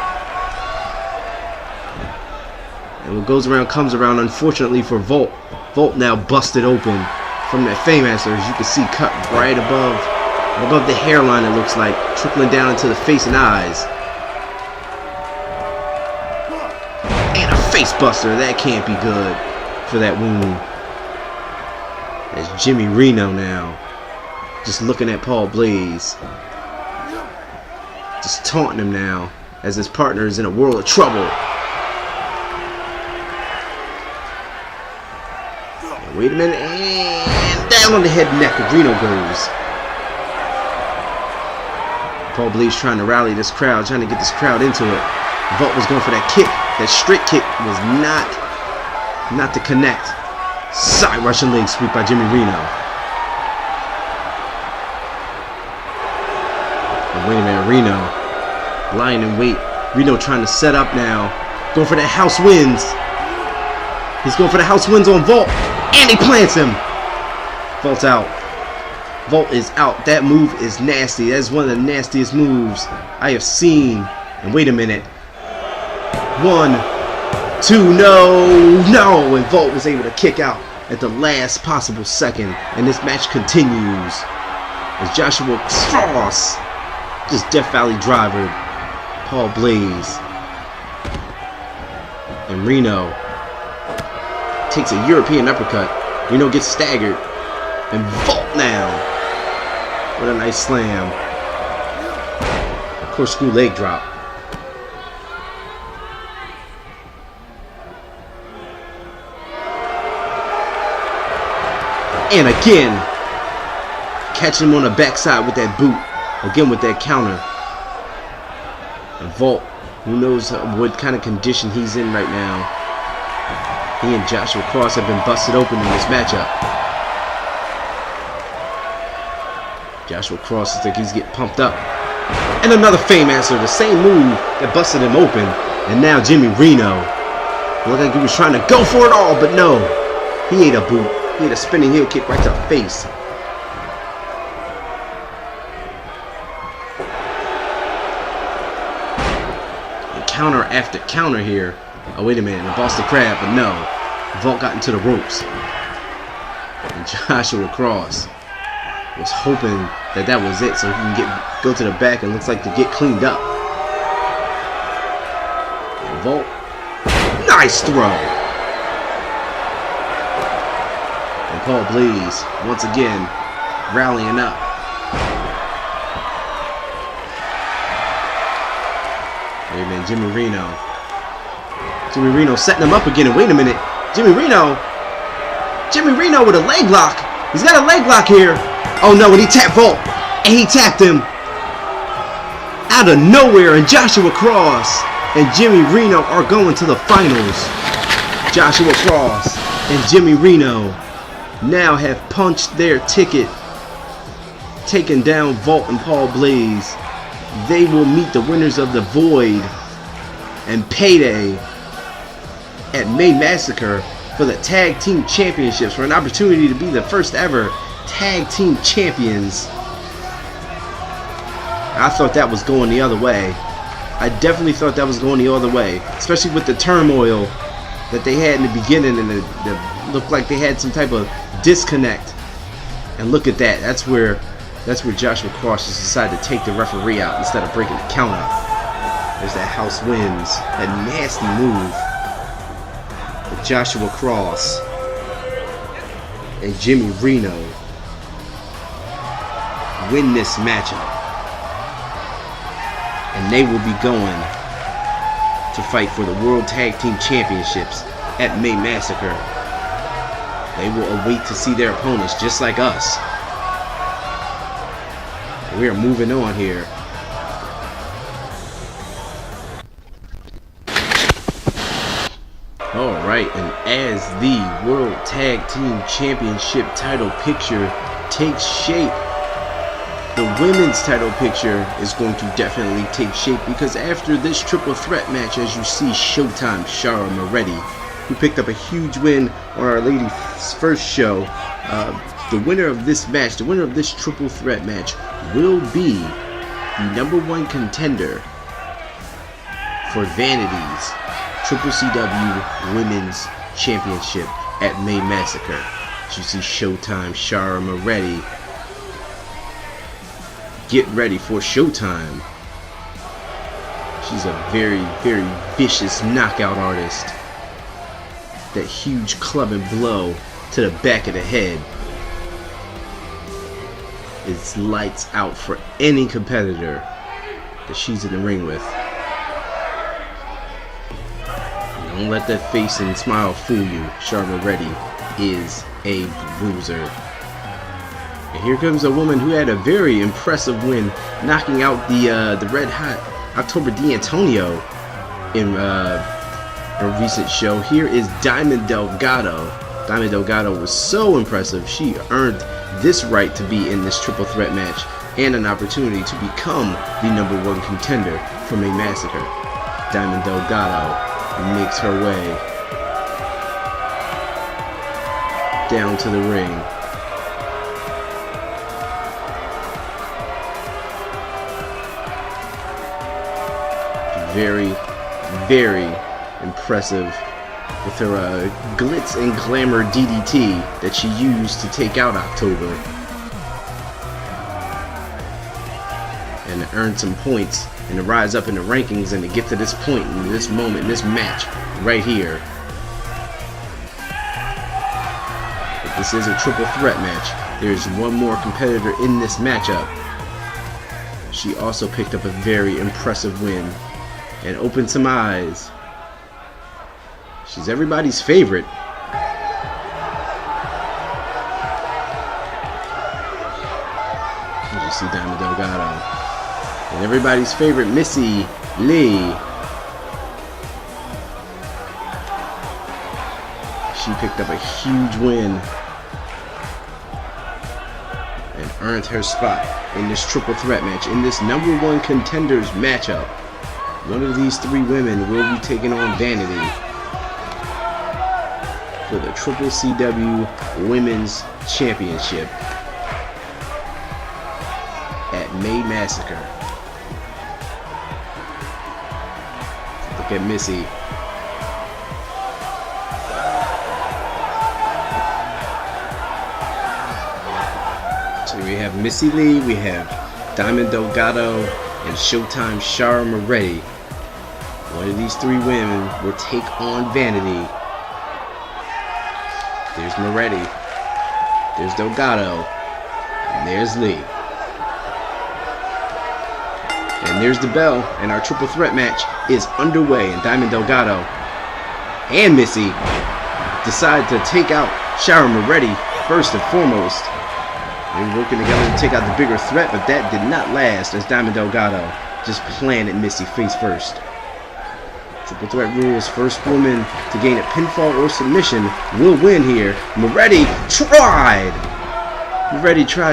And what goes around comes around, unfortunately for Volt. Volt now busted open from that famouser, as you can see, cut right above the hairline, it looks like, trickling down into the face and eyes. And a face buster, that can't be good for that wound. As Jimmy Reno now, just looking at Paul Blaze, just taunting him now, as his partner is in a world of trouble. And wait a minute, and down on the head and neck of Reno goes. Paul Blaze trying to rally this crowd, trying to get this crowd into it. Volt was going for that kick. That straight kick was not to connect. Side Russian leg sweep by Jimmy Reno. And wait a minute, Reno lying in wait. Reno trying to set up now. Going for that house wins. He's going for the house wins on Volt. And he plants him. Volt's out. Volt is out. That move is nasty. That is one of the nastiest moves I have seen. And wait a minute. 1, 2, no. And Volt was able to kick out at the last possible second. And this match continues as Joshua Cross just Death Valley driver Paul Blaze. And Reno takes a European uppercut. Reno gets staggered. And Volt now. What a nice slam. Corkscrew leg drop. And again, catching him on the backside with that boot. Again with that counter. And Volt, who knows what kind of condition he's in right now. He and Joshua Cross have been busted open in this matchup. Joshua Cross looks like he's getting pumped up. And another famouser, the same move that busted him open. And now Jimmy Reno. Looked like he was trying to go for it all, but no. He ate a boot. He ate a spinning heel kick right to the face. And counter after counter here. Oh, wait a minute. The Boston Crab, but no. Volt got into the ropes. And Joshua Cross was hoping that was it, so he can go to the back and looks like to get cleaned up. And Volt, nice throw. And Paul Blaze once again rallying up. Wait a minute, Jimmy Reno. Jimmy Reno setting him up again, and wait a minute, Jimmy Reno with a leg lock. He's got a leg lock here. Oh no, and he tapped Volt. And he tapped him out of nowhere. And Joshua Cross and Jimmy Reno are going to the finals. Joshua Cross and Jimmy Reno now have punched their ticket, taking down Volt and Paul Blaze. They will meet the winners of the Void and Payday at May Massacre for the Tag Team Championships, for an opportunity to be the first ever Tag Team Champions. I thought that was going the other way. I definitely thought that was going the other way, especially with the turmoil that they had in the beginning, and it looked like they had some type of disconnect. And look at that. That's where Joshua Cross just decided to take the referee out instead of breaking the count out. There's that house wins, that nasty move. With Joshua Cross and Jimmy Reno win this matchup, and they will be going to fight for the World Tag Team Championships at May Massacre. They will await to see their opponents, just like us. We are moving on here. Alright, and as the World Tag Team Championship title picture takes shape, the women's title picture is going to definitely take shape, because after this triple threat match, as you see, Showtime Shara Moretti, who picked up a huge win on our ladies' first show, the winner of this match, the winner of this triple threat match, will be the #1 contender for Vanity's CCCW Women's Championship at May Massacre. As you see, Showtime Shara Moretti. Get ready for Showtime. She's a very, very vicious knockout artist. That huge clubbing blow to the back of the head is lights out for any competitor that she's in the ring with. Don't let that face and smile fool you. Shara Moretti is a bruiser. And here comes a woman who had a very impressive win, knocking out the red hot October D'Antonio in a recent show. Here is Diamond Delgado. Diamond Delgado was so impressive. She earned this right to be in this triple threat match and an opportunity to become the #1 contender for May Massacre. Diamond Delgado makes her way down to the ring. Very, very impressive with her glitz and glamour DDT that she used to take out October and to earn some points and to rise up in the rankings and to get to this point in this moment, in this match right here. But this is a triple threat match. There's one more competitor in this matchup. She also picked up a very impressive win and opened some eyes. She's everybody's favorite. You see Diamond Delgado. And everybody's favorite, Missy Lee. She picked up a huge win and earned her spot in this triple threat match, in this #1 contenders matchup. One of these three women will be taking on Vanity for the CCCW Women's Championship at May Massacre. Look at Missy. So we have Missy Lee, we have Diamond Delgado, and Showtime Shara Moretti. One of these three women will take on Vanity. There's Moretti, there's Delgado, and there's Lee. And there's the bell, and our triple threat match is underway, and Diamond Delgado and Missy decide to take out Shara Moretti first and foremost. They were working together to take out the bigger threat, but that did not last as Diamond Delgado just planted Missy face first. Triple threat rules, first woman to gain a pinfall or submission will win here. Moretti tried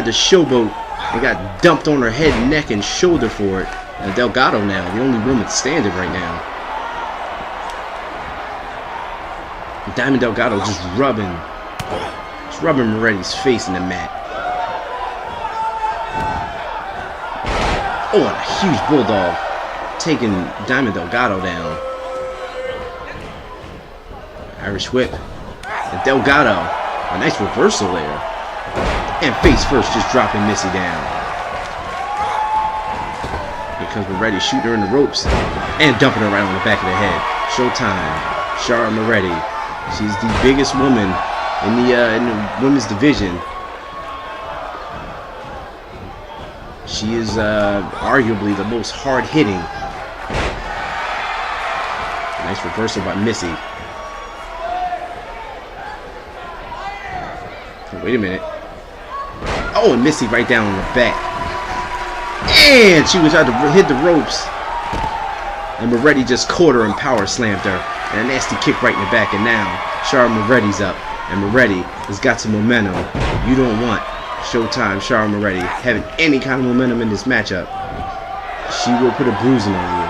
to showboat and got dumped on her head, neck, and shoulder for it. And Delgado now, the only woman standing right now. Diamond Delgado just rubbing Moretti's face in the mat. Oh, and a huge bulldog taking Diamond Delgado down. Irish whip. And Delgado, a nice reversal there. And face first, just dropping Missy down. Here comes Moretti, shooting her in the ropes and dumping her right on the back of the head. Showtime, Shara Moretti. She's the biggest woman in the women's division. She is arguably the most hard-hitting. Nice reversal by Missy. Wait a minute. Oh, and Missy right down on the back. And she was trying to hit the ropes. And Moretti just caught her and power slammed her And a nasty kick right in the back. And now Charlotte Moretti's up. And Moretti has got some momentum. You don't want Showtime Charlotte Moretti having any kind of momentum in this matchup. She will put a bruising on you.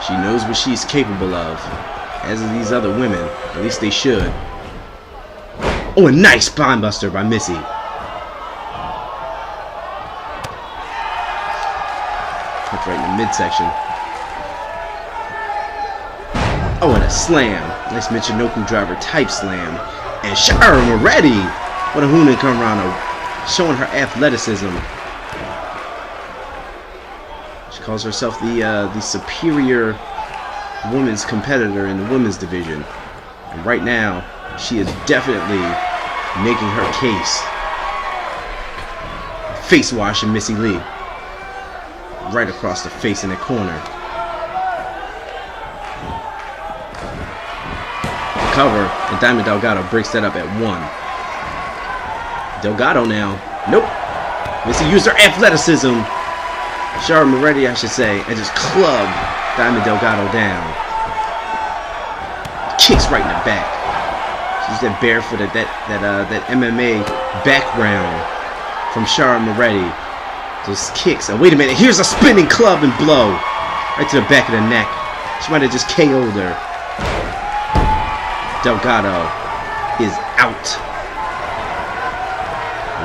She knows what she's capable of. As do these other women. At least they should. Oh, a nice spinebuster by Missy. That's right in the midsection. Oh, and a slam. Nice Michinoku driver type slam. And Shara Moretti. What a Huna Kamrano. Showing her athleticism. She calls herself the superior women's competitor in the women's division. And right now, she is definitely making her case. Face washing Missy Lee. Right across the face in the corner. Cover, and Diamond Delgado breaks that up at 1. Delgado now. Nope. Missy used her athleticism. Shara Moretti, I should say, and just clubbed Diamond Delgado down. Kicks right in the back. She's that barefooted, that MMA background from Shara Moretti. Those kicks. And wait a minute, here's a spinning club and blow. Right to the back of the neck. She might have just KO'd her. Delgado is out.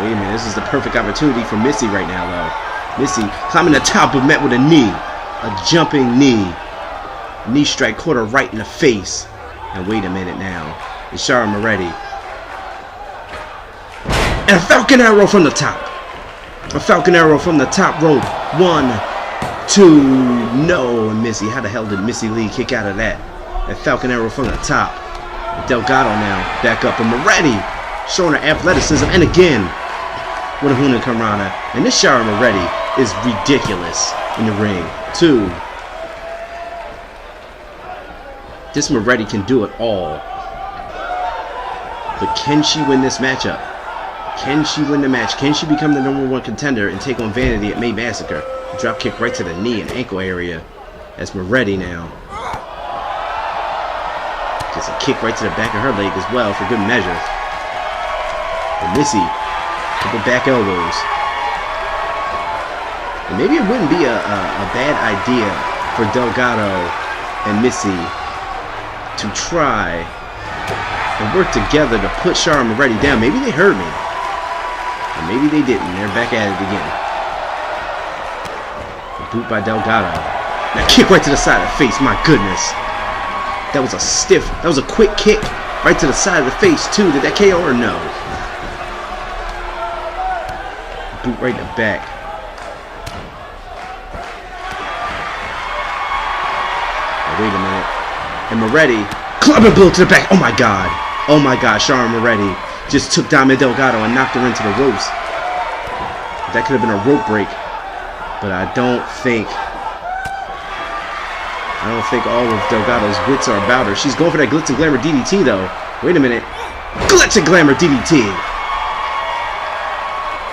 Wait a minute, this is the perfect opportunity for Missy right now, though. Missy climbing the top, but met with a knee. A jumping knee. Knee strike caught her right in the face. And wait a minute now. It's Shara Moretti. And a Falcon Arrow from the top. A Falcon Arrow from the top rope. 1, 2, no. And Missy, how the hell did Missy Lee kick out of that? That Falcon Arrow from the top. Delgado now back up, and Moretti showing her athleticism, and again with a Huna Karana. And this Shara Moretti is ridiculous in the ring. 2. This Moretti can do it all. But can she win this matchup? Can she win the match? Can she become the #1 contender and take on Vanity at May Massacre? Drop kick right to the knee and ankle area. That's Moretti now. Gets a kick right to the back of her leg as well for good measure. And Missy, couple back elbows. And maybe it wouldn't be a bad idea for Delgado and Missy to try and work together to put Shara Moretti down. Maybe they heard me. And maybe they didn't. They're back at it again. A boot by Delgado. Now kick right to the side of the face. My goodness. That was a stiff, that was a quick kick right to the side of the face too. Did that KO or no? Boot right in the back. Oh, wait a minute. And Moretti, club and blow to the back. Oh my God. Oh my God, Shara Moretti just took Diamond Delgado and knocked her into the ropes. That could have been a rope break. But I don't think all of Delgado's wits are about her. She's going for that Glitz and Glamour DDT though. Wait a minute. Glitz and Glamour DDT.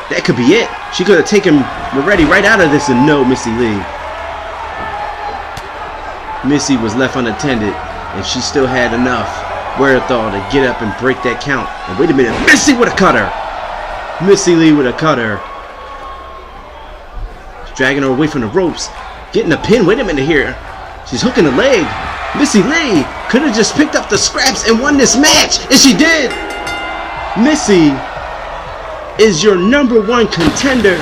That could be it. She could have taken Moretti right out of this, and no, Missy Lee. Missy was left unattended, and she still had enough wherewithal to get up and break that count. And wait a minute, Missy with a cutter. Missy Lee with a cutter. She's dragging her away from the ropes. Getting a pin. Wait a minute here. She's hooking the leg. Missy Lee could have just picked up the scraps and won this match. And she did. Missy is your #1 contender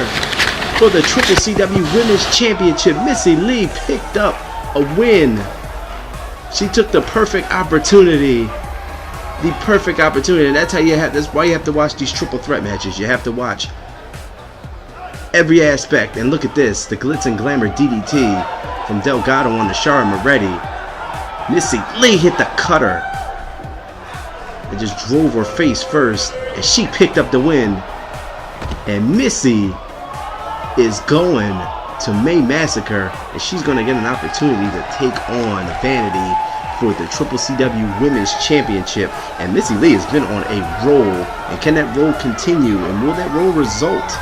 for the CCCW Women's Championship. Missy Lee picked up a win. She took the perfect opportunity. The perfect opportunity. And that's why you have to watch these triple threat matches. You have to watch every aspect. And look at this. The Glitz and Glamour DDT from Delgado on the Shara Moretti. Missy Lee hit the cutter. It just drove her face first. And she picked up the win. And Missy is going to May Massacre, and she's going to get an opportunity to take on Vanity for the CCCW Women's Championship. And Missy Lee has been on a roll, and can that roll continue, and will that roll result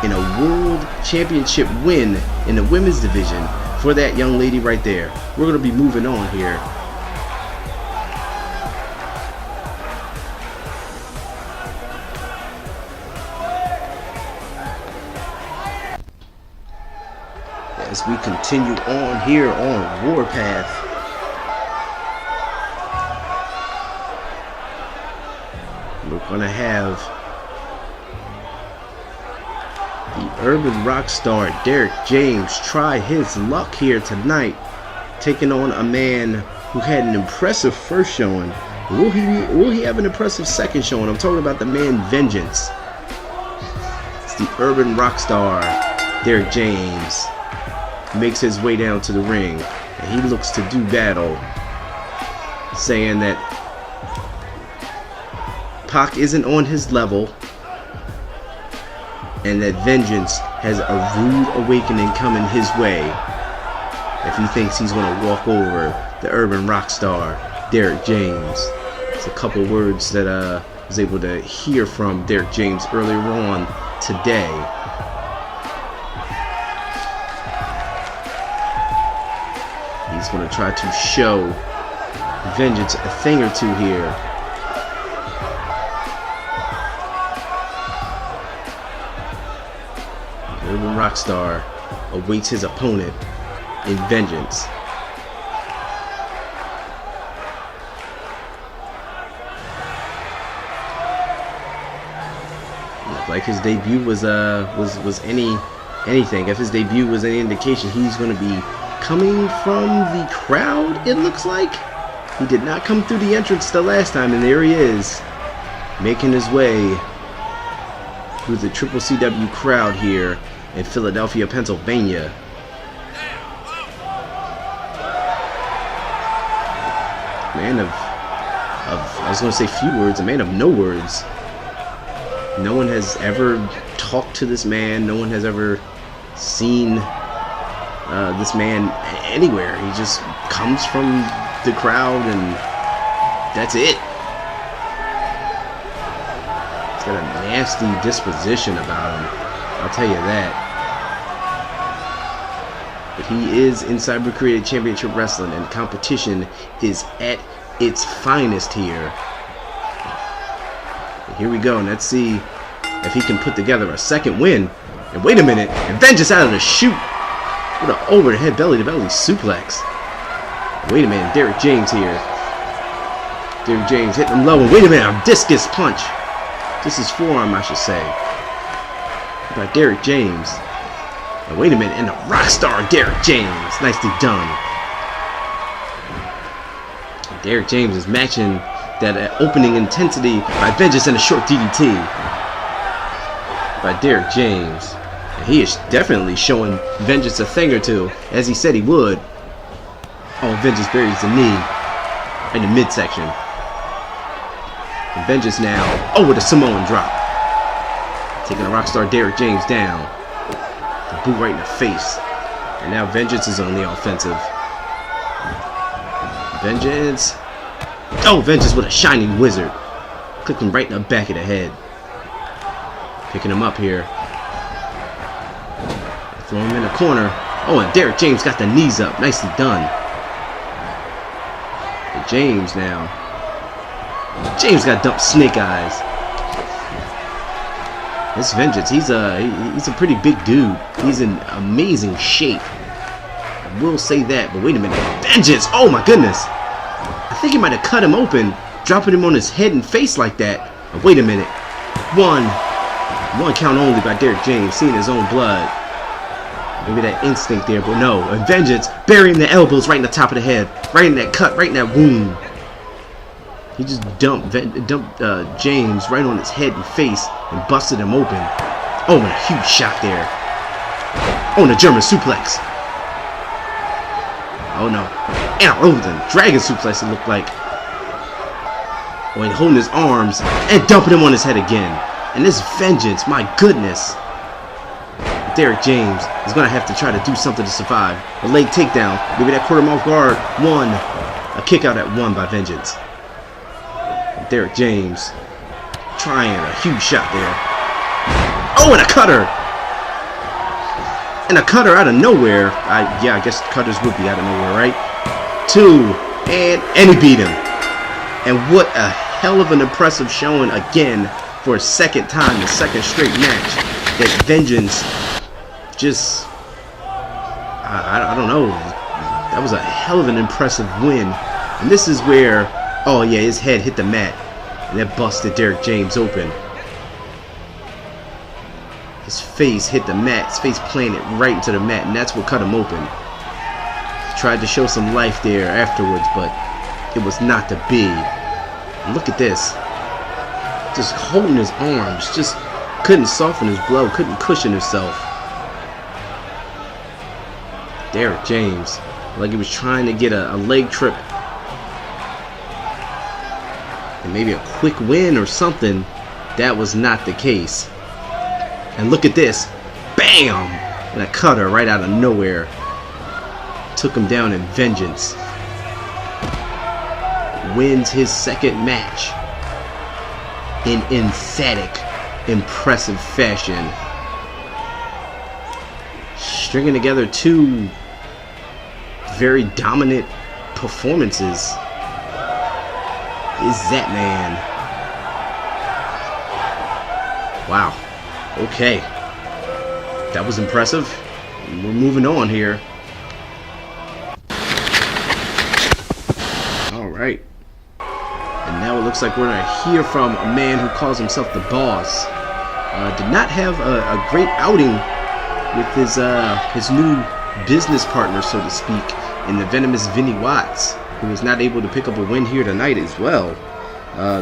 in a World Championship win in the women's division for that young lady right there. We're going to be moving on here. As we continue on here on Warpath. We're going to have the urban rock star Derek James try his luck here tonight, taking on a man who had an impressive first showing. Will he have an impressive second showing? I'm talking about the man Vengeance. It's the urban rock star Derek James. Makes his way down to the ring, and he looks to do battle, saying that Pac isn't on his level, and that Vengeance has a rude awakening coming his way if he thinks he's going to walk over the urban rock star Derek James. It's a couple words that I was able to hear from Derek James earlier on today. He's going to try to show Vengeance a thing or two here. The urban rockstar awaits his opponent in Vengeance. Like his debut was anything. If his debut was any indication, he's going to be coming from the crowd, it looks like. He did not come through the entrance the last time, and there he is, making his way through the CCCW crowd here in Philadelphia, Pennsylvania. Man of I was going to say few words, a man of no words. No one has ever talked to this man. No one has ever seen this man anywhere. He just comes from the crowd and that's it. He's got a nasty disposition about him, I'll tell you that. But he is in Cyber Created Championship Wrestling, and competition is at its finest here. And here we go, and let's see if he can put together a second win. And wait a minute, and Vengeance out of the chute with an overhead belly-to-belly suplex. Wait a minute, Derek James here. Derek James hitting him low, and wait a minute, a discus punch. This is forearm, I should say, by Derek James. And wait a minute, and the rockstar Derek James. Nicely done. Derek James is matching that opening intensity by Vengeance and a short DDT by Derek James. And he is definitely showing Vengeance a thing or two, as he said he would. Oh, Vengeance buries the knee in the midsection. And Vengeance now, oh, with a Samoan drop. Taking a rockstar Derek James down. The boot right in the face. And now Vengeance is on the offensive. Vengeance. Oh, Vengeance with a shining wizard. Clicking right in the back of the head. Picking him up here. Throw him in the corner. Oh, and Derek James got the knees up. Nicely done. And James now. James got dumped snake eyes. This Vengeance, he's a pretty big dude. He's in amazing shape. I will say that, but wait a minute. Vengeance! Oh my goodness! I think he might have cut him open, dropping him on his head and face like that. But wait a minute. One count only by Derek James, seeing his own blood. Maybe that instinct there, but no. And Vengeance burying the elbows right in the top of the head, right in that cut, right in that wound. He just dumped James right on his head and face and busted him open. Oh, and a huge shot there. Oh, and a German suplex. Oh no. And the dragon suplex, it looked like. Oh, and holding his arms and dumping him on his head again. And this Vengeance, my goodness. Derek James is going to have to try to do something to survive. A leg takedown. Maybe that quarter mouth guard. One. A kick out at one by Vengeance. Derek James trying a huge shot there. Oh, and a cutter. And a cutter out of nowhere. Yeah, I guess cutters would be out of nowhere, right? 2, and he beat him. And what a hell of an impressive showing again for a second time, the second straight match. That Vengeance just, I don't know. That was a hell of an impressive win. And this is where, oh yeah, his head hit the mat. And that busted Derek James open. His face hit the mat. His face planted right into the mat. And that's what cut him open. He tried to show some life there afterwards, but it was not to be. And look at this. Just holding his arms. Just couldn't soften his blow. Couldn't cushion himself. Derek James. Like he was trying to get a leg trip. And maybe a quick win or something. That was not the case. And look at this. Bam! And a cutter right out of nowhere. Took him down in Vengeance. Wins his second match. In emphatic, impressive fashion. Stringing together 2 very dominant performances. Is that man? Wow. Okay. That was impressive. We're moving on here. Alright. And now it looks like we're going to hear from a man who calls himself the Boss. Did not have a great outing with his new business partner, so to speak, in the venomous Vinny Watts, who was not able to pick up a win here tonight as well.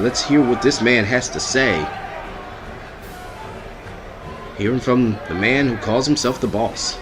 Let's hear what this man has to say. Hearing from the man who calls himself the Boss.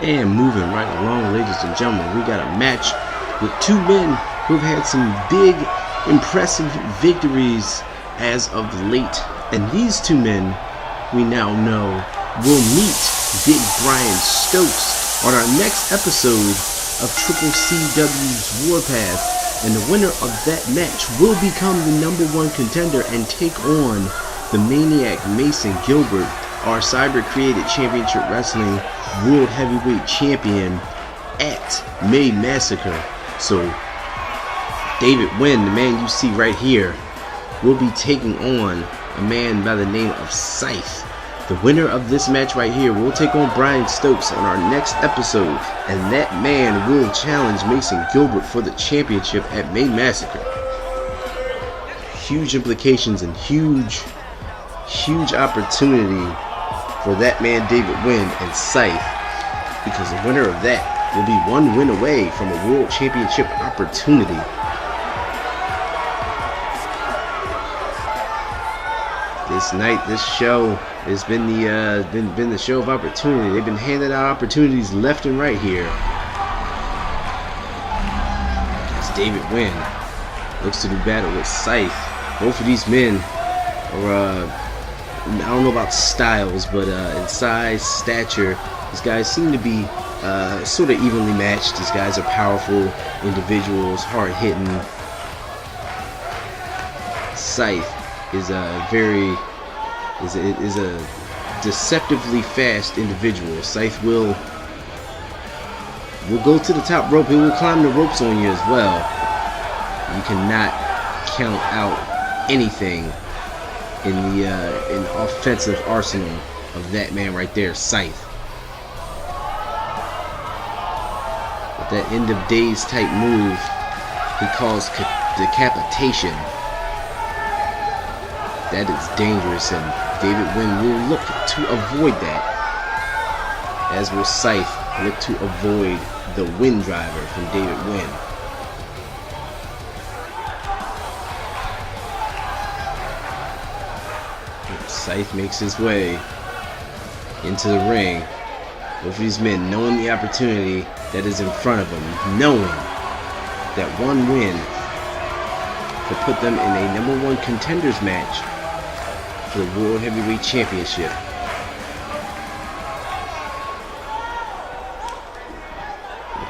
And moving right along, ladies and gentlemen, we got a match with 2 men who've had some big, impressive victories as of late. And these 2 men, we now know, will meet Big Brian Stokes on our next episode of CCCW's Warpath. And the winner of that match will become the #1 contender and take on the Maniac Mason Gilbert, our cyber-created championship wrestling world heavyweight champion at May Massacre. So David Wynn, the man you see right here, will be taking on a man by the name of Scythe. The winner of this match right here will take on Brian Stokes on our next episode, and that man will challenge Mason Gilbert for the championship at May Massacre. huge implications and huge opportunity for that man David Wynn and Scythe, because the winner of that will be one win away from a world championship opportunity. This night, this show has been the show of opportunity. They've been handing out opportunities left and right here. As David Wynn looks to do battle with Scythe. Both of these men are, I don't know about styles, but in size, stature, these guys seem to be sort of evenly matched. These guys are powerful individuals, hard-hitting. Scythe is a deceptively fast individual. Scythe will go to the top rope. He will climb the ropes on you as well. You cannot count out anything in the offensive arsenal of that man right there, Scythe. With that end of days type move he calls decapitation. That is dangerous, and David Wynn will look to avoid that, as will Scythe look to avoid the wind driver from David Wynn. Scythe makes his way into the ring. Both of these men knowing the opportunity that is in front of them, knowing that one win could put them in a #1 contenders match for the World Heavyweight Championship.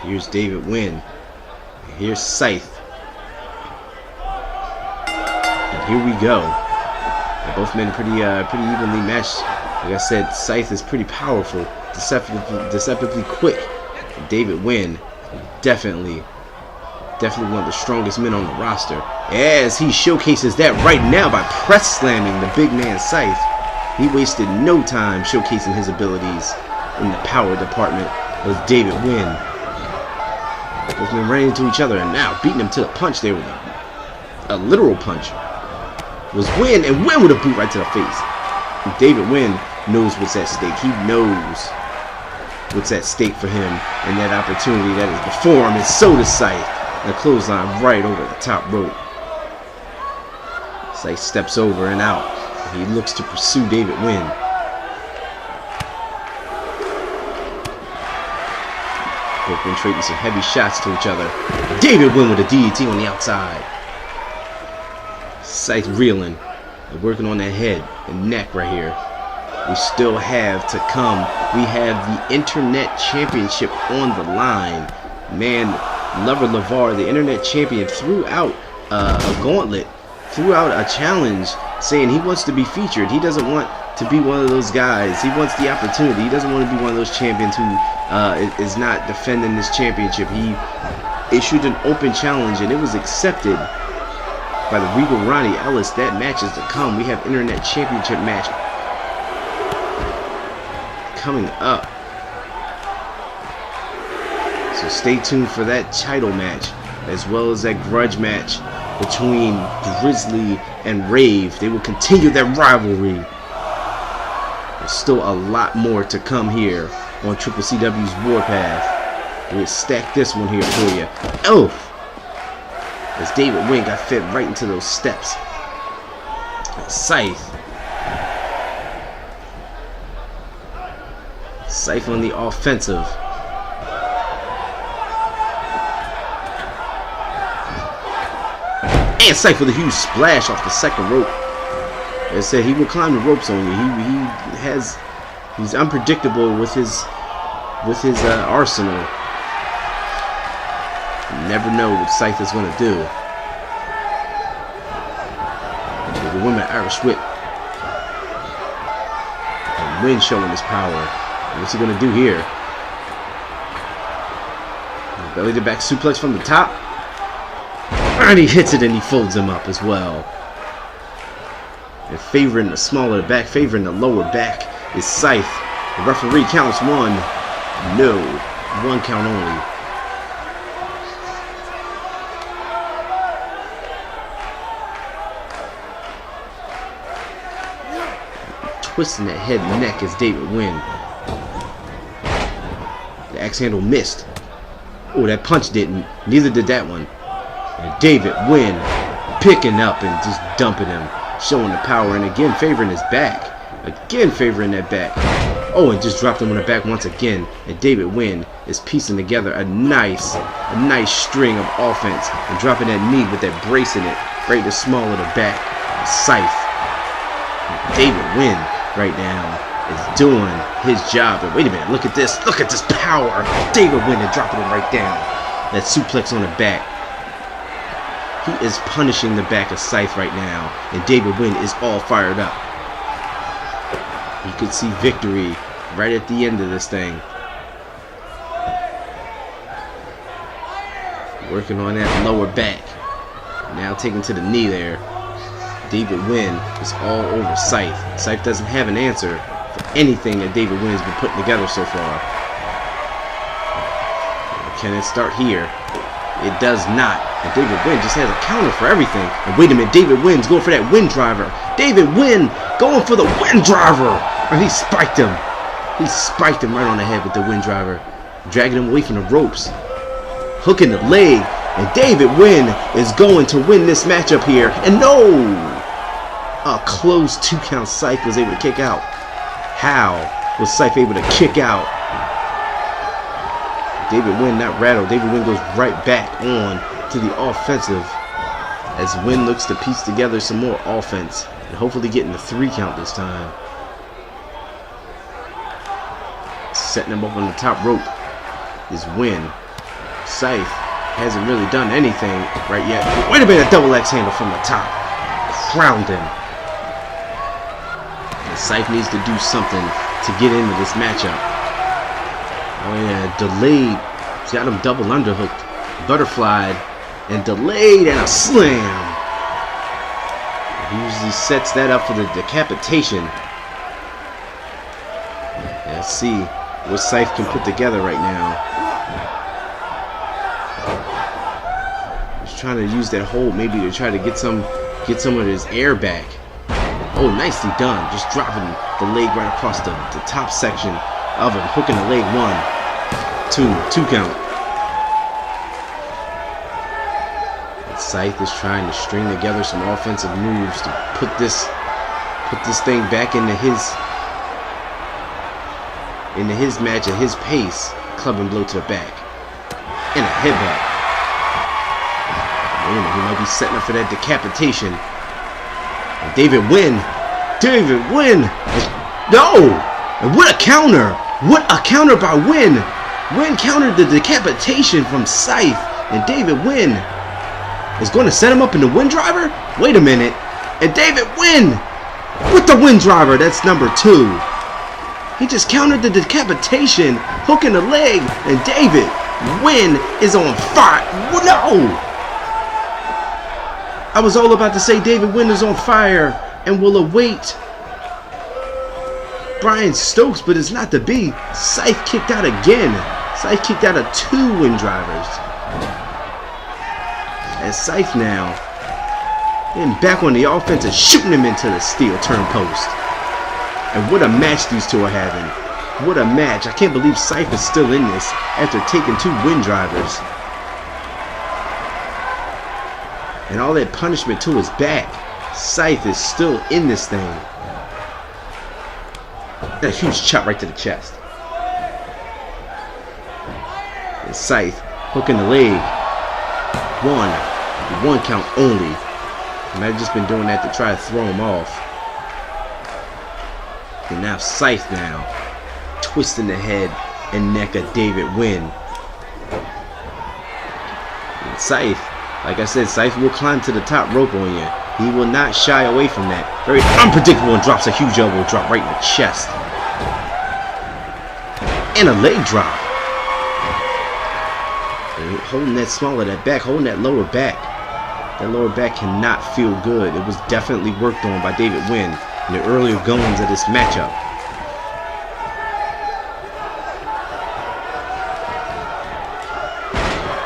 Here's David Wynn. Here's Scythe. And here we go. Both men pretty evenly matched. Like I said, Scythe is pretty powerful, deceptively quick. David Wynn, definitely one of the strongest men on the roster, as he showcases that right now by press slamming the big man Scythe. He wasted no time showcasing his abilities in the power department with David Wynn. Both men ran into each other and now beating him to the punch there with a literal punch was Wynn, and Wynn with a boot right to the face. And David Wynn knows what's at stake. He knows what's at stake for him and that opportunity that is before him, and so does Scythe. And a clothesline right over the top rope. Scythe steps over and out. He looks to pursue David Wynn. Both been trading some heavy shots to each other. David Wynn with a DDT on the outside. Scythe reeling and working on that head and neck right here. We still have to come. We have the Internet Championship on the line. Man, Lavar, the Internet Champion, threw out a gauntlet, threw out a challenge saying he wants to be featured. He doesn't want to be one of those guys. He wants the opportunity. He doesn't want to be one of those champions who is not defending this championship. He issued an open challenge and it was accepted by the Regal Ronnie Ellis. That match is to come. We have Internet Championship match coming up. So stay tuned for that title match, as well as that grudge match between Grizzly and Rave. They will continue that rivalry. There's still a lot more to come here on CCCW's Warpath. We'll stack this one here for you. Oh! As David Wynn got fed right into those steps. Scythe on the offensive. And Scythe with a huge splash off the second rope. As I said, he will climb the ropes on you. He's unpredictable with his arsenal. You never know what Scythe is going to do. The woman Irish whip. And Wynn showing his power. What's he going to do here? Belly to back suplex from the top. And he hits it and he folds him up as well. And favoring the smaller back, favoring the lower back is Scythe. The referee counts one. No. One count only. twisting that head and neck as David Wynn. The axe handle missed. Oh, that punch didn't. Neither did that one. And David Wynn picking up and just dumping him, showing the power, and again favoring his back. Again favoring that back. Oh, and just dropped him on the back once again. And David Wynn is piecing together a nice string of offense and dropping that knee with that brace in it, right in the small of the back. Scythe. David Wynn right now is doing his job. And wait a minute, look at this power. David Wynn is dropping him right down. That suplex on the back. He is punishing the back of Scythe right now, and David Wynn is all fired up. You could see victory right at the end of this thing. Working on that lower back. Now taking to the knee there. David Wynn is all over Scythe. Scythe doesn't have an answer for anything that David Wynn has been putting together so far. Can it start here? It does not. And David Wynn just has a counter for everything. And wait a minute, David Wynn's going for that wind driver. David Wynn going for the wind driver. And he spiked him. He spiked him right on the head with the wind driver, dragging him away from the ropes. Hooking the leg. And David Wynn is going to win this matchup here. And no! A close 2 count Scythe was able to kick out. How was Scythe able to kick out? David Wynn not rattled. David Wynn goes right back on to the offensive as Wynn looks to piece together some more offense and hopefully getting the 3 count this time. Setting him up on the top rope is Wynn. Scythe hasn't really done anything right yet. Wait a minute, double axe handle from the top. Crowned him. And Scythe needs to do something to get into this matchup. Oh yeah, delayed. He's got him double underhooked, butterflied, and delayed, and a slam. He usually sets that up for the decapitation. Let's see what Scythe can put together right now. He's trying to use that hold maybe to try to get some of his air back. Oh, nicely done. Just dropping the leg right across the top section of him, hooking the leg 1. 2 count. And Scythe is trying to string together some offensive moves to put this thing back into his match at his pace. Clubbing blow to the back. And a headbutt. He might be setting up for that decapitation. And David Wynn. No! And what a counter! What a counter by Wynn! Wynn countered the decapitation from Scythe, and David Wynn is going to set him up in the wind driver? Wait a minute. And David Wynn with the wind driver. That's number 2. He just countered the decapitation, hooking the leg, and David Wynn is on fire. No! I was all about to say David Wynn is on fire and will await Brian Stokes, but it's not to be. Scythe kicked out again. Scythe kicked out of 2 wind drivers. And Scythe now getting back on the offense and shooting him into the steel turnpost. And what a match these two are having. What a match. I can't believe Scythe is still in this after taking 2 wind drivers. And all that punishment to his back. Scythe is still in this thing. A huge chop right to the chest. And Scythe hooking the leg. 1 count only. He might have just been doing that to try to throw him off. And now Scythe now twisting the head and neck of David Wynn. And Scythe, like I said, Scythe will climb to the top rope on you. He will not shy away from that. Very unpredictable, and drops a huge elbow drop right in the chest. And a leg drop. And holding that small of that back, holding that lower back. That lower back cannot feel good. It was definitely worked on by David Wynn in the earlier goings of this matchup.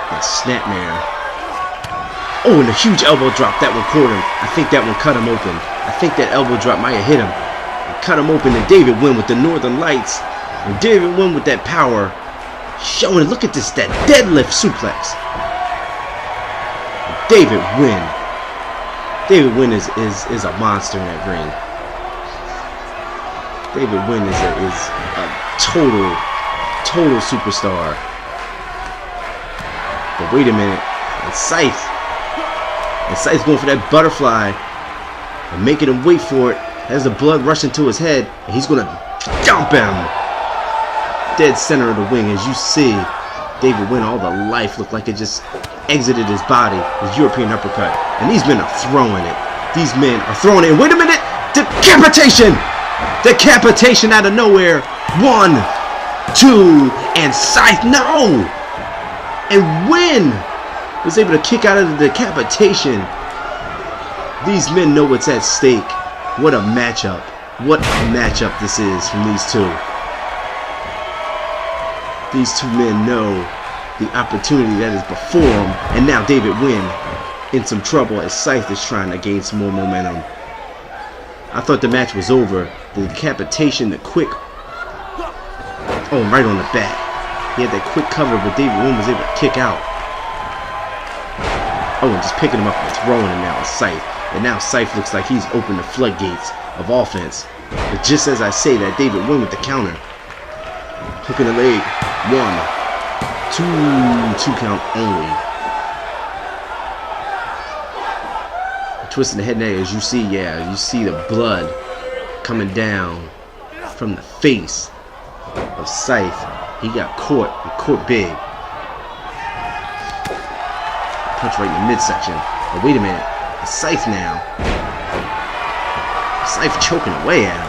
That snapmare. Oh, and a huge elbow drop. That one caught him. I think that one cut him open. I think that elbow drop might have hit him. cut him open, and David Wynn with the Northern Lights. And David Wynn with that power. Showing, look at this, that deadlift suplex. David Wynn. David Wynn is a monster in that ring. David Wynn is a total superstar. But wait a minute. And Scythe's going for that butterfly. And making him wait for it. Has the blood rushing to his head. And he's going to dump him. Dead center of the wing. As you see, David Wynn, all the life looked like it just exited his body. His European uppercut. And these men are throwing it. These men are throwing it. And wait a minute. Decapitation. Decapitation out of nowhere. 1, 2, and Scythe. No. And Wynn was able to kick out of the decapitation. These men know what's at stake. What a matchup. What a matchup this is from these two. These two men know the opportunity that is before them. And now David Wynn in some trouble as Scythe is trying to gain some more momentum. I thought the match was over. The decapitation, the quick... Oh, right on the back. He had that quick cover, but David Wynn was able to kick out. Oh, and just picking him up and throwing him now at Scythe. And now Scythe looks like he's opened the floodgates of offense. But just as I say that, David Wynn with the counter. Hooking the leg. 1, 2 count only. Twisting the head neck as you see, you see the blood coming down from the face of Scythe. He got caught big. Punch right in the midsection. But wait a minute. Scythe now. Scythe choking away at him.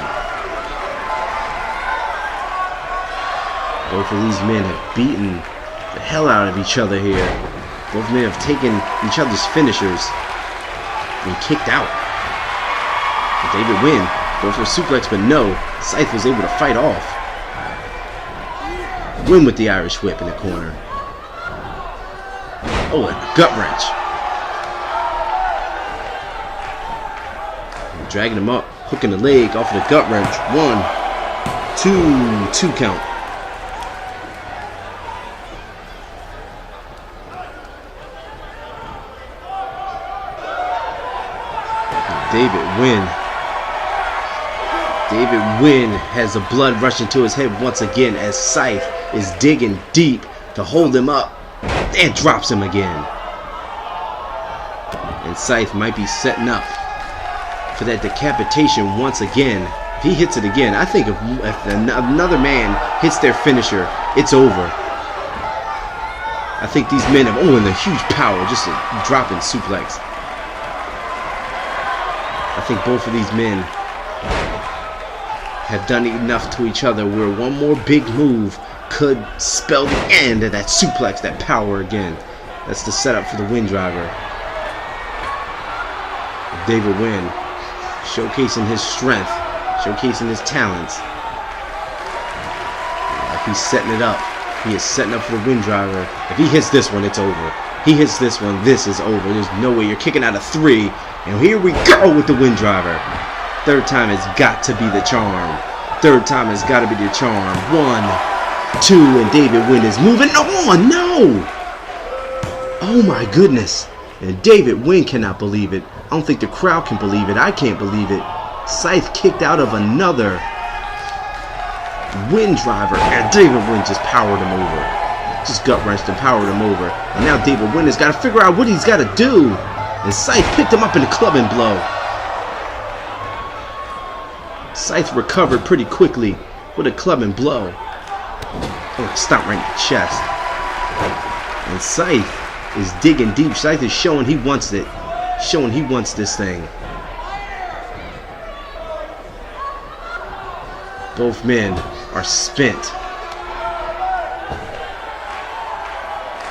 Both of these men have beaten the hell out of each other here. Both men have taken each other's finishers and kicked out. And David Wynn going for a suplex, but no. Scythe was able to fight off. Wynn with the Irish whip in the corner. Oh, a gut wrench. And dragging him up, hooking the leg off of the gut wrench. 1, 2 count. David Wynn has the blood rushing to his head once again as Scythe is digging deep to hold him up and drops him again. And Scythe might be setting up for that decapitation once again. If he hits it again, I think if another man hits their finisher, it's over. I think these men have, and the huge power, just a dropping suplex. I think both of these men have done enough to each other where one more big move could spell the end of that suplex, that power again. That's the setup for the Wynn driver. David Wynn showcasing his strength, showcasing his talents. Like he's setting it up. He is setting up for the Wynn driver. If he hits this one, it's over. He hits this one, this is over. There's no way. You're kicking out of 3. And here we go with the Wynn driver. Third time has got to be the charm. Third time has got to be the charm. 1, 2, and David Wynn is moving on. No! Oh my goodness. And David Wynn cannot believe it. I don't think the crowd can believe it. I can't believe it. Scythe kicked out of another Wynn driver. And David Wynn just powered him over. Just gut wrenched and powered him over. And now David Wynn has got to figure out what he's got to do. And Scythe picked him up in the clubbing blow. Scythe recovered pretty quickly with a clubbing blow. Oh, stomp right in the chest. And Scythe is digging deep. Scythe is showing he wants it. Showing he wants this thing. Both men are spent.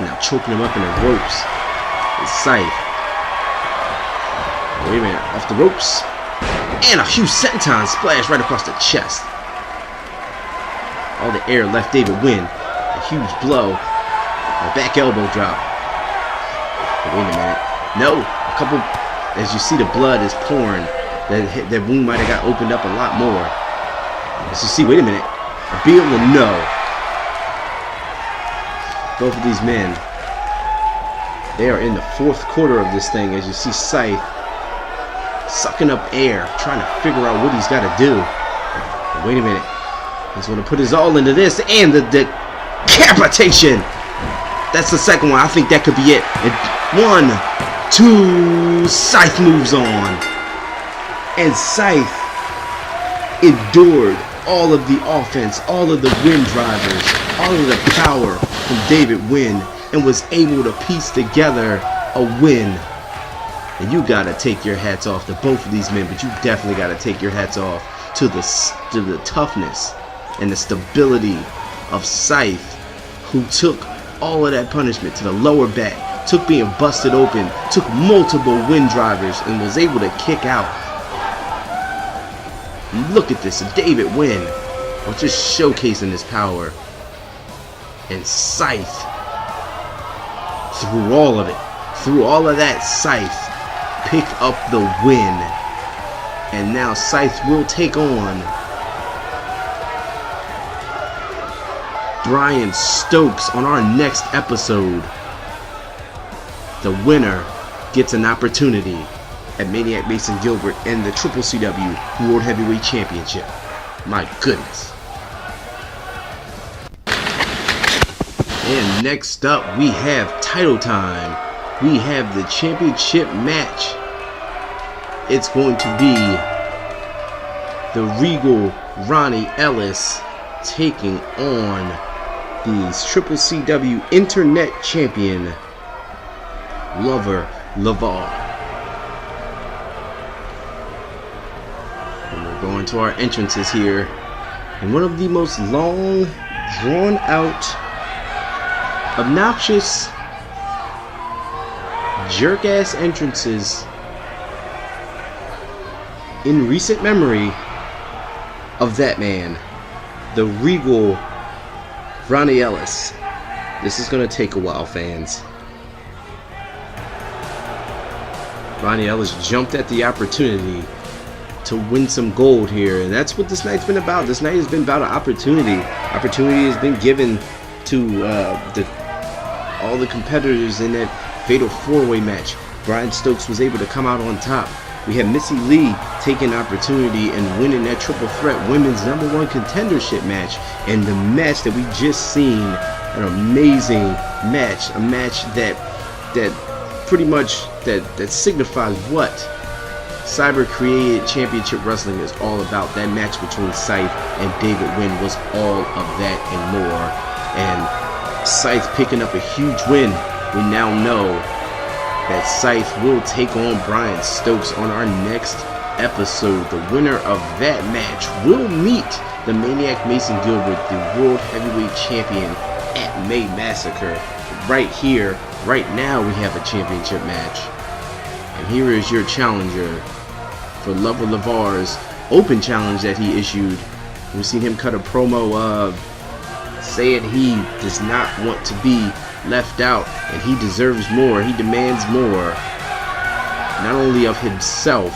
Now choking him up in the ropes. It's Scythe. Wait a minute, off the ropes. And a huge senton splash right across the chest. All the air left David Wynn. A huge blow. A back elbow drop. But wait a minute. No, a couple, as you see the blood is pouring. That wound might have got opened up a lot more. Let's just see. Wait a minute. Be able to know. Both of these men, they are in the fourth quarter of this thing. As you see Scythe sucking up air, trying to figure out what he's got to do. But wait a minute. He's going to put his all into this, and the decapitation. That's the second one. I think that could be it. And 1, 2, Scythe moves on. And Scythe endured all of the offense, all of the wind drivers, all of the power from David Wynn, and was able to piece together a win. And you gotta take your hats off to both of these men, but you definitely gotta take your hats off to the toughness and the stability of Scythe, who took all of that punishment to the lower back, took being busted open, took multiple wind drivers, and was able to kick out. Look at this, David Wynn, just showcasing his power. And Scythe, through all of that, Scythe picked up the win. And now Scythe will take on Brian Stokes on our next episode. The winner gets an opportunity at Maniac Mason Gilbert and the CCCW World Heavyweight Championship. My goodness. And next up, we have title time. We have the championship match. It's going to be the Regal Ronnie Ellis taking on the CCCW Internet Champion Lavar. And we're going to our entrances here. And one of the most long, drawn out, obnoxious, jerk-ass entrances in recent memory of that man, the Regal Ronnie Ellis. This is going to take a while, fans. Ronnie Ellis jumped at the opportunity to win some gold here, and that's what this night's been about. This night has been about an opportunity. Opportunity has been given to all the competitors in that fatal four-way match. Brian Stokes was able to come out on top. We had Missy Lee taking opportunity and winning that triple threat women's #1 contendership match. And the match that we just seen, an amazing match, a match that pretty much that signifies what Cyber Created Championship Wrestling is all about. That match between Scythe and David Wynn was all of that and more. And Scythe picking up a huge win. We now know that Scythe will take on Brian Stokes on our next episode. The winner of that match will meet the Maniac Mason Gilbert, the World Heavyweight Champion, at May Massacre. Right here, right now, we have a championship match. And here is your challenger for Lavar's open challenge that he issued. We've seen him cut a promo of saying he does not want to be left out and he deserves more. He demands more, not only of himself,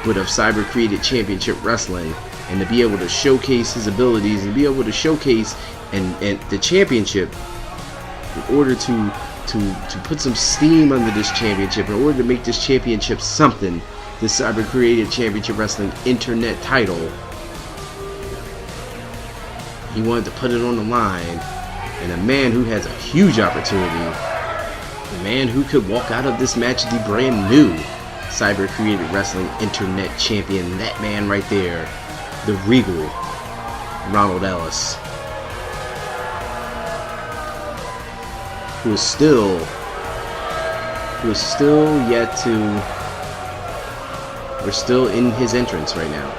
but of Cyber Created Championship Wrestling, and to be able to showcase his abilities and be able to showcase and the championship in order to put some steam under this championship, in order to make this championship something, this Cyber Created Championship Wrestling Internet title. He wanted to put it on the line, and a man who has a huge opportunity, a man who could walk out of this match the brand new Cyber Created Wrestling Internet Champion, that man right there, the Regal Ronald Ellis, who is still yet to, we're still in his entrance right now.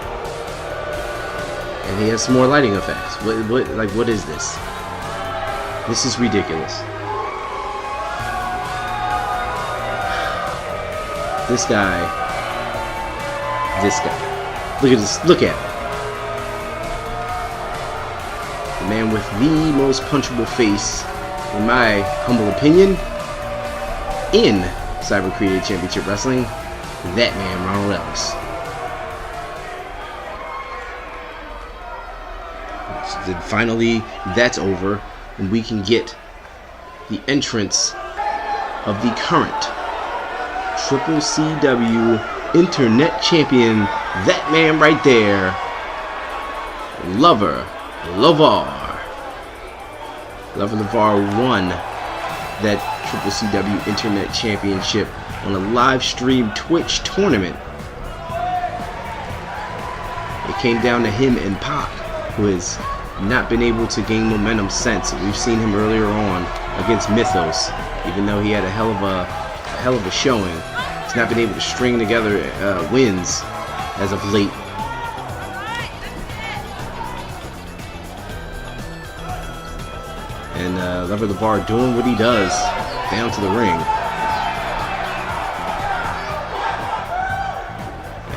And he has some more lighting effects. What is this? This is ridiculous. This guy. Look at this. Look at him. The man with the most punchable face, in my humble opinion, in Cyber Created Championship Wrestling. That man, Ronald Ellis. So then finally, that's over, and we can get the entrance of the current CCCW Internet Champion, that man right there, Lavar. Lavar won that CCCW Internet Championship on a live stream Twitch tournament. It came down to him and Pac, who has not been able to gain momentum since. We've seen him earlier on against Mythos, even though he had a hell of a showing. He's not been able to string together wins as of late. And Lavar doing what he does down to the ring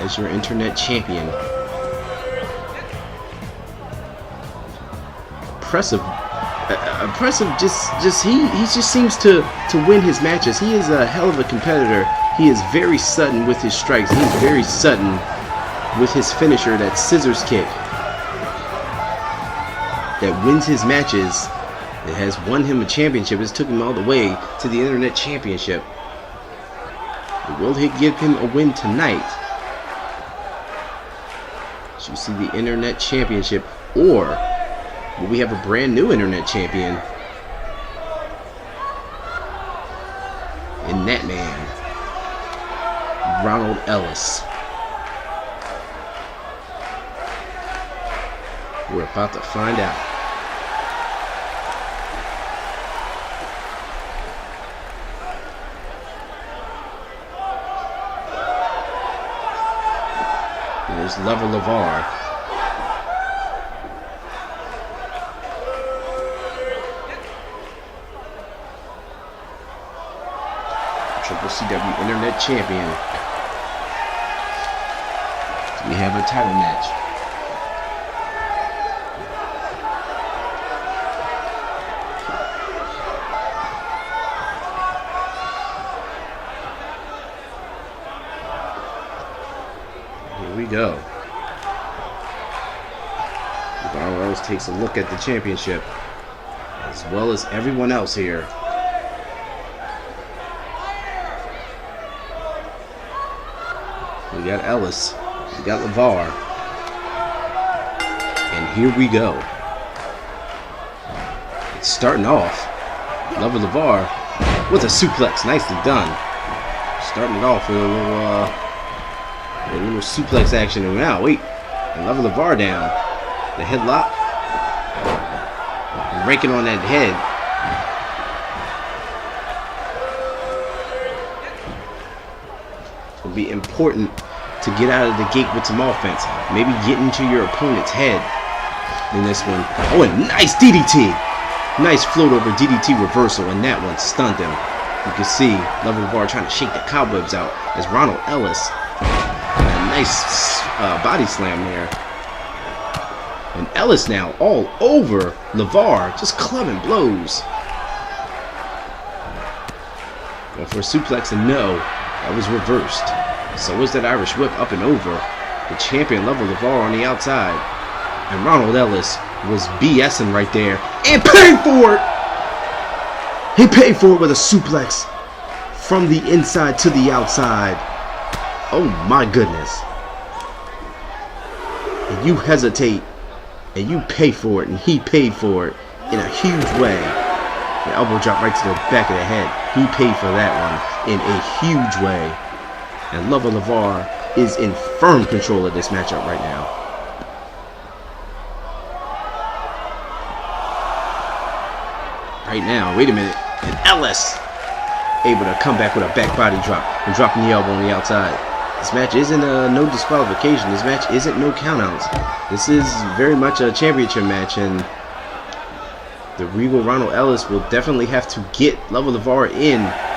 as your internet champion. Impressive. He just seems to win his matches. He is a hell of a competitor. He is very sudden with his strikes. He's very sudden with his finisher, that scissors kick that wins his matches. It has won him a championship. It's took him all the way to the Internet Championship. Will he give him a win tonight? So you see the Internet Championship, or will we have a brand new Internet Champion in that man, Ronnie Ellis? We're about to find out. There's Lavar. CCCW Internet Champion. We have a title match. Here we go. Ronnie Ellis takes a look at the championship, as well as everyone else here. We got Ellis, we got Lavar, and here we go. It's starting off. Lavar with a suplex, nicely done. Starting it off with a little suplex action, and now wait, and Lavar down. The headlock, raking on that head. It'll be important to get out of the gate with some offense. Maybe get into your opponent's head in this one. Oh, a nice DDT. Nice float over DDT reversal, and that one stunned him. You can see Lavar trying to shake the cobwebs out as Ronnie Ellis. A nice body slam there. And Ellis now all over Lavar, just clubbing blows. Going for a suplex, and no, that was reversed. So was that Irish whip up and over. The champion Lavar on the outside. And Ronnie Ellis was BSing right there and paid for it. He paid for it with a suplex from the inside to the outside. Oh my goodness. And you hesitate, and you pay for it, and he paid for it in a huge way. The elbow drop right to the back of the head. He paid for that one in a huge way. And Lavar is in firm control of this matchup right now. Right now, wait a minute. And Ellis able to come back with a back body drop and dropping the elbow on the outside. This match isn't no disqualification. This match isn't no countouts. This is very much a championship match, and the Regal Ronnie Ellis will definitely have to get Lavar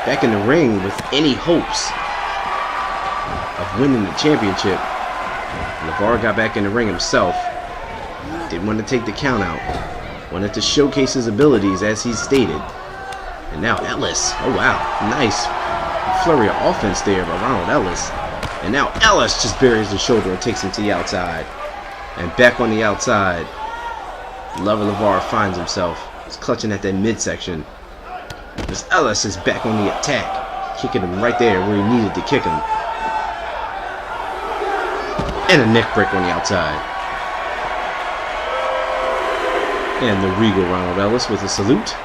back in the ring with any hopes of winning the championship. Lavar got back in the ring himself. Didn't want to take the count out. Wanted to showcase his abilities as he stated. And now Ellis. Oh wow. Nice flurry of offense there by Ronnie Ellis. And now Ellis just buries the shoulder and takes him to the outside. And back on the outside. Lavar finds himself. He's clutching at that midsection. As Ellis is back on the attack, kicking him right there where he needed to kick him. And a neck break on the outside. And the regal Ronnie Ellis with a salute.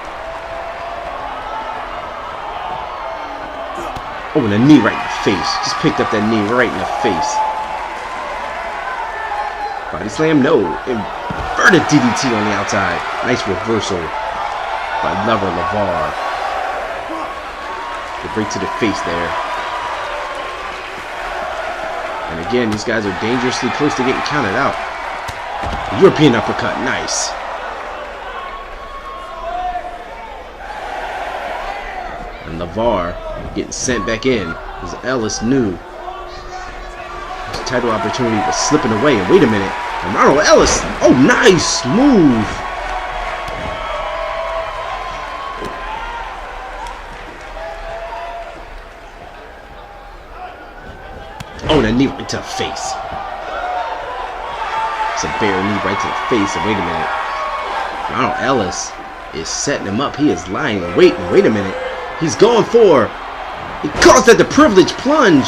Oh, and a knee right in the face. Just picked up that knee right in the face. Body slam, no. Inverted DDT on the outside. Nice reversal by Lavar. The break to the face there. And again, these guys are dangerously close to getting counted out. European uppercut, nice. And Lavar getting sent back in as Ellis knew his title opportunity was slipping away. And wait a minute, and Ronnie Ellis, oh nice move. Oh, the knee right to the face. It's a bare knee right to the face. And wait a minute, Ronnie Ellis is setting him up. He is lying and waiting. Wait a minute. He's going for. He calls that the privilege plunge.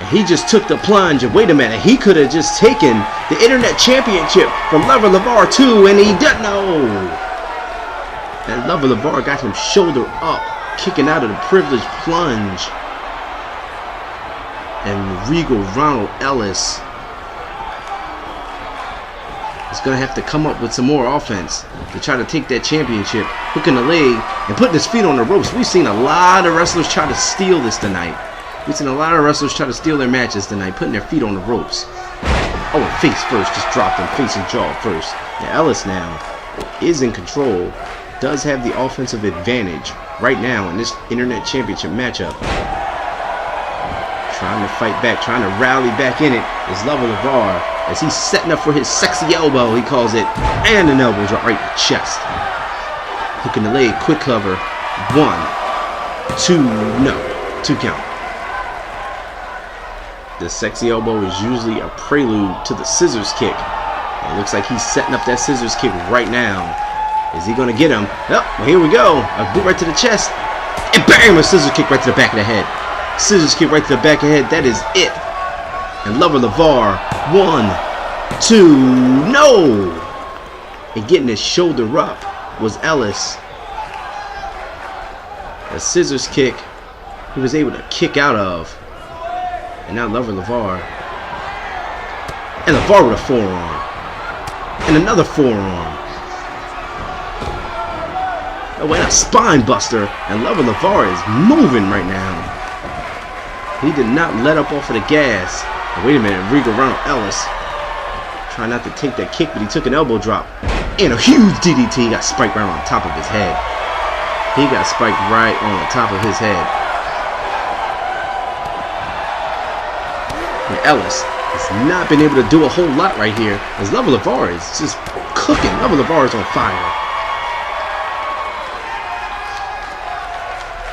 And he just took the plunge. And wait a minute. He could have just taken the Internet Championship from Lavar too. And he doesn't know. And Lavar got him shoulder up, kicking out of the privilege plunge. And regal Ronnie Ellis is going to have to come up with some more offense to try to take that championship, hooking the leg and putting his feet on the ropes. We've seen a lot of wrestlers try to steal this tonight. We've seen a lot of wrestlers try to steal their matches tonight, putting their feet on the ropes. Oh, and face first, just dropped him, face and jaw first. Now Ellis now is in control, does have the offensive advantage right now in this Internet Championship matchup. Trying to fight back, trying to rally back in it is Lavar as he's setting up for his sexy elbow, he calls it, and an elbow drop right in the chest. Hooking the leg, quick cover. 1, 2, no, 2 count. The sexy elbow is usually a prelude to the scissors kick. It looks like he's setting up that scissors kick right now. Is he going to get him? Oh, well, here we go. A boot right to the chest. And bam, a scissors kick right to the back of the head. Scissors kick right to the back of the head. That is it. And Lavar, 1, 2, no! And getting his shoulder up was Ellis. A scissors kick he was able to kick out of. And now Lavar. And Lavar with a forearm. And another forearm. Oh, and a spine buster. And Lavar is moving right now. He did not let up off of the gas. Oh, wait a minute, regal Ronnie Ellis. Trying not to take that kick, but he took an elbow drop. And a huge DDT. He got spiked right on top of his head. He got spiked right on the top of his head. And Ellis has not been able to do a whole lot right here, as Lavar is just cooking. Lavar is on fire.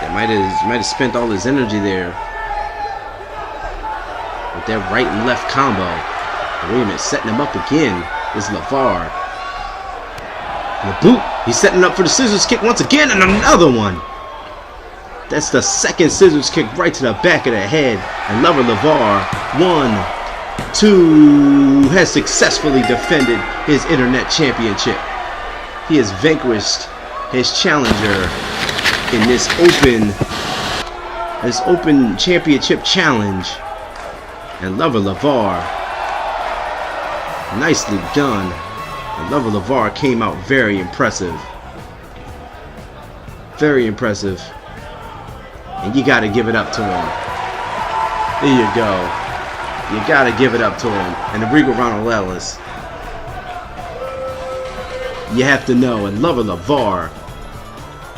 That might have spent all his energy there with that right and left combo. Wait a minute, setting him up again is Lavar. And the boot, he's setting up for the scissors kick once again, and another one. That's the second scissors kick right to the back of the head. And Lavar, 1, 2, has successfully defended his Internet Championship. He has vanquished his challenger in this open championship challenge. And Lavar, nicely done. And Lavar came out very impressive. Very impressive. And you got to give it up to him. There you go. You got to give it up to him. And the regal Ronnie Ellis. You have to know. And Lavar,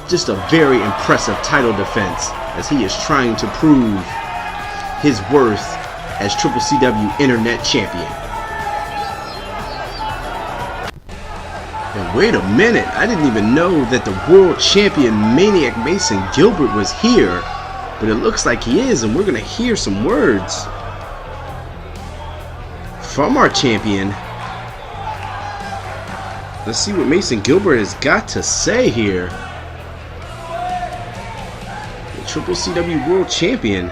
just a very impressive title defense as he is trying to prove his worth as CCCW Internet Champion. And wait a minute, I didn't even know that the World Champion Maniac Mason Gilbert was here, but it looks like he is, and we're going to hear some words from our champion, Let's see what Mason Gilbert has got to say here. The CCCW World Champion.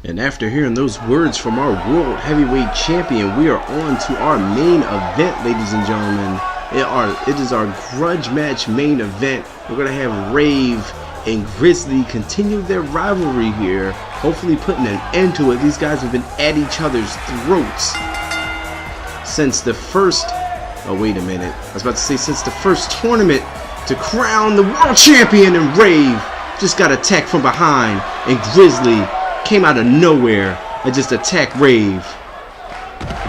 And after hearing those words from our World Heavyweight Champion, we are on to our main event, ladies and gentlemen. It is our grudge match main event. We're going to have Rave and Grizzly continue their rivalry here, hopefully putting an end to it. These guys have been at each other's throats since the first, since the first tournament to crown the World Champion, and Rave just got attacked from behind, and Grizzly came out of nowhere and just attacked Rave.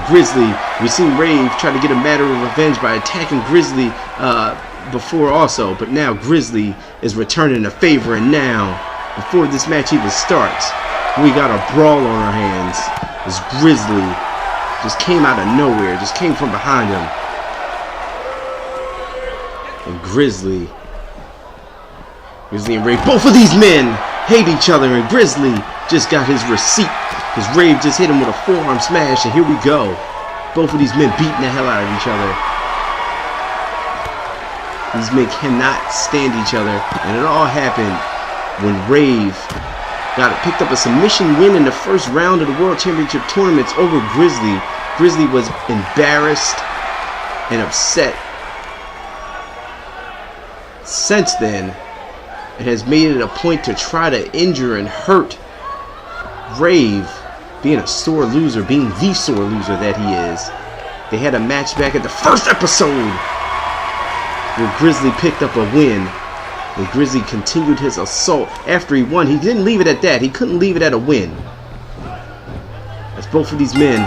Grizzly, we've seen Rave try to get a matter of revenge by attacking Grizzly before also, but now Grizzly is returning a favor, and now, before this match even starts, we got a brawl on our hands as Grizzly just came out of nowhere, just came from behind him. And Grizzly and Rave, both of these men hate each other, and Grizzly just got his receipt because Rave just hit him with a forearm smash, and here we go. Both of these men beating the hell out of each other. These men cannot stand each other, and it all happened when Rave picked up a submission win in the first round of the World Championship tournaments over Grizzly. Grizzly was embarrassed and upset. Since then, it has made it a point to try to injure and hurt Rave, being a sore loser, being the sore loser that he is. They had a match back at the first episode where Grizzly picked up a win, and Grizzly continued his assault after he won. He didn't leave it at that. He couldn't leave it at a win. As both of these men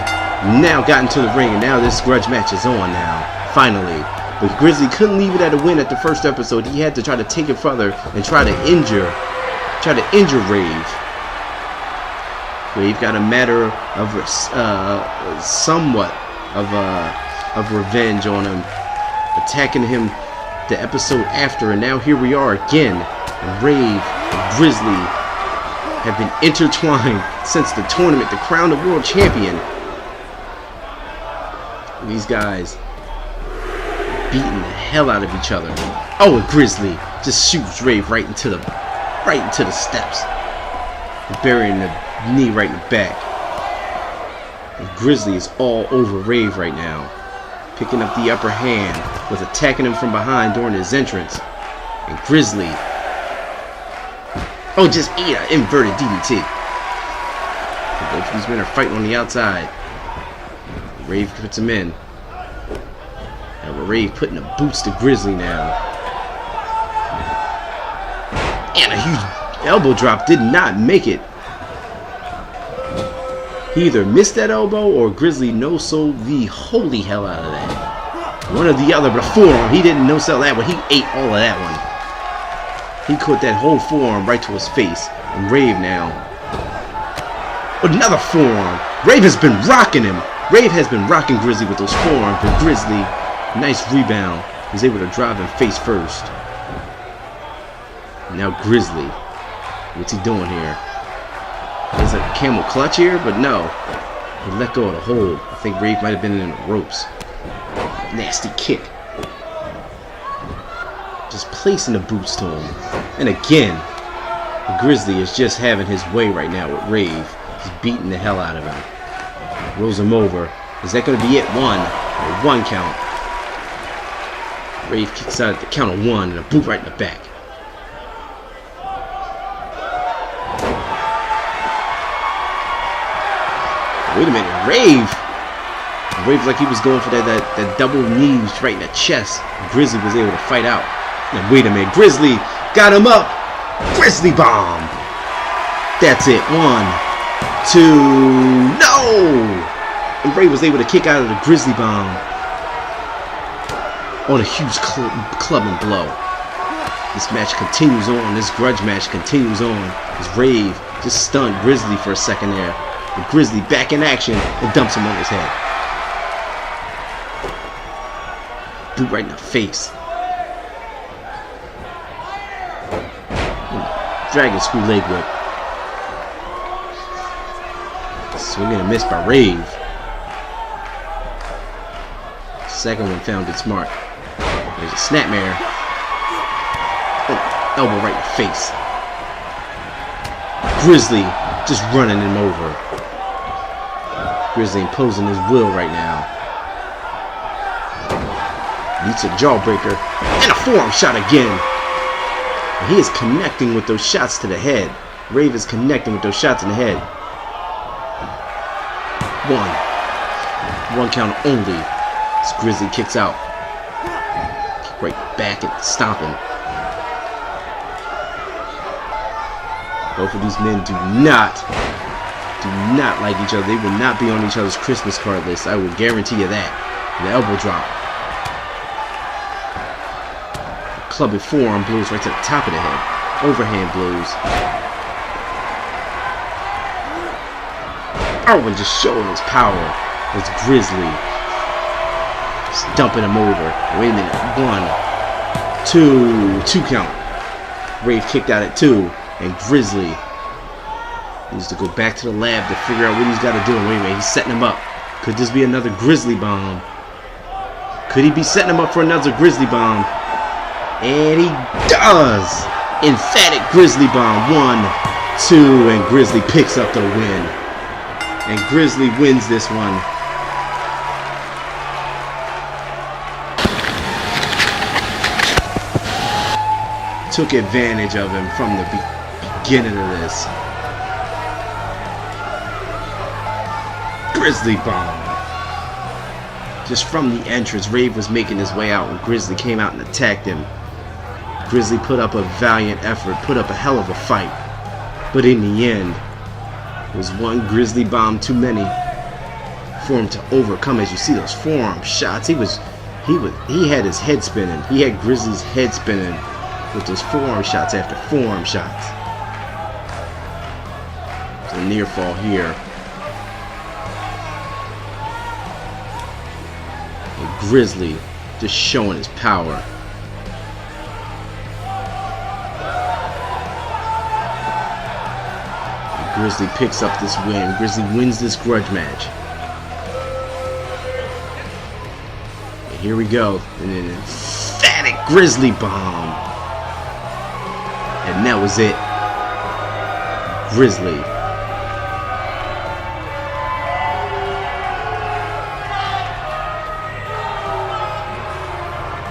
now got into the ring, and now this grudge match is on now, finally. But Grizzly couldn't leave it at a win at the first episode. He had to try to take it further and try to injure Rave. Rave got a matter of somewhat of revenge on him, attacking him the episode after, and now here we are again. And Rave and Grizzly have been intertwined since the tournament to crown the world champion. These guys beating the hell out of each other. Oh, and Grizzly just shoots Rave right into the steps, and burying the knee right in the back. And Grizzly is all over Rave right now, picking up the upper hand, was attacking him from behind during his entrance. And Grizzly, just ate an inverted DDT. And both of these men are fighting on the outside. Rave puts him in. Now Rave putting the boots to Grizzly now. And a huge elbow drop did not make it. He either missed that elbow or Grizzly no-sold the holy hell out of that. One or the other, but a forearm. He didn't no-sell that one. He ate all of that one. He caught that whole forearm right to his face. And Rave now. Another forearm. Rave has been rocking him. Rave has been rocking Grizzly with those forearms. But Grizzly, nice rebound. He's able to drive him face first. Now Grizzly. What's he doing here? There's a camel clutch here, but no. He let go of the hold. I think Rave might have been in the ropes. Nasty kick. Just placing the boots to him. And again, Grizzly is just having his way right now with Rave. He's beating the hell out of him. Rolls him over. Is that going to be it? One count. Rave kicks out at the count of one and a boot right in the back. Wait a minute, Rave like he was going for that double knees right in the chest. Grizzly was able to fight out. Now wait a minute, Grizzly got him up. Grizzly bomb. That's it. 1, 2, no! And Rave was able to kick out of the Grizzly bomb on a huge clubbing blow. This match continues on. This grudge match continues on as Rave just stunned Grizzly for a second there. The Grizzly back in action and dumps him on his head. Boot right in the face. Dragon screw leg whip. Swing and a miss by Rave. Second one found it smart. There's a snapmare. Oh, elbow right in the face. Grizzly just running him over. Grizzly imposing his will right now. Meets a jawbreaker and a forearm shot again. And he is connecting with those shots to the head. Rave is connecting with those shots in the head. One count only. As Grizzly kicks out. Kick right back and stomping. Both of these men do not like each other. They will not be on each other's Christmas card list. I will guarantee you that. And the elbow drop. The clubbing forearm blows right to the top of the head. Overhand blows. Oh, and just showing his power. It's Grizzly. Just dumping him over. Wait a minute. 1, 2 count. Rave kicked out at 2. And Grizzly needs to go back to the lab to figure out what he's got to do. Wait a minute, he's setting him up. Could this be another Grizzly bomb? Could he be setting him up for another Grizzly bomb? And he does! Emphatic Grizzly bomb. 1, 2, and Grizzly picks up the win. And Grizzly wins this one. Took advantage of him from the beginning of this. Grizzly bomb. Just from the entrance, Rave was making his way out when Grizzly came out and attacked him. Grizzly put up a valiant effort, put up a hell of a fight. But in the end, it was one Grizzly bomb too many for him to overcome. As you see those forearm shots, he had his head spinning. He had Grizzly's head spinning with those forearm shots after forearm shots. It's a near fall here. And Grizzly just showing his power. And Grizzly picks up this win. Grizzly wins this grudge match. And here we go. And an emphatic Grizzly bomb. And that was it. Grizzly.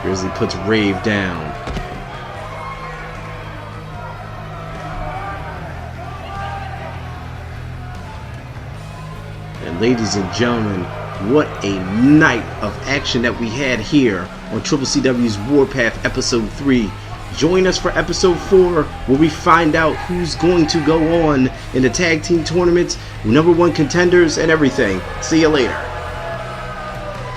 Grizzly puts Rave down. And ladies and gentlemen, what a night of action that we had here on CCCW's Warpath Episode 3. Join us for Episode 4, where we find out who's going to go on in the tag team tournaments, #1 contenders, and everything. See you later.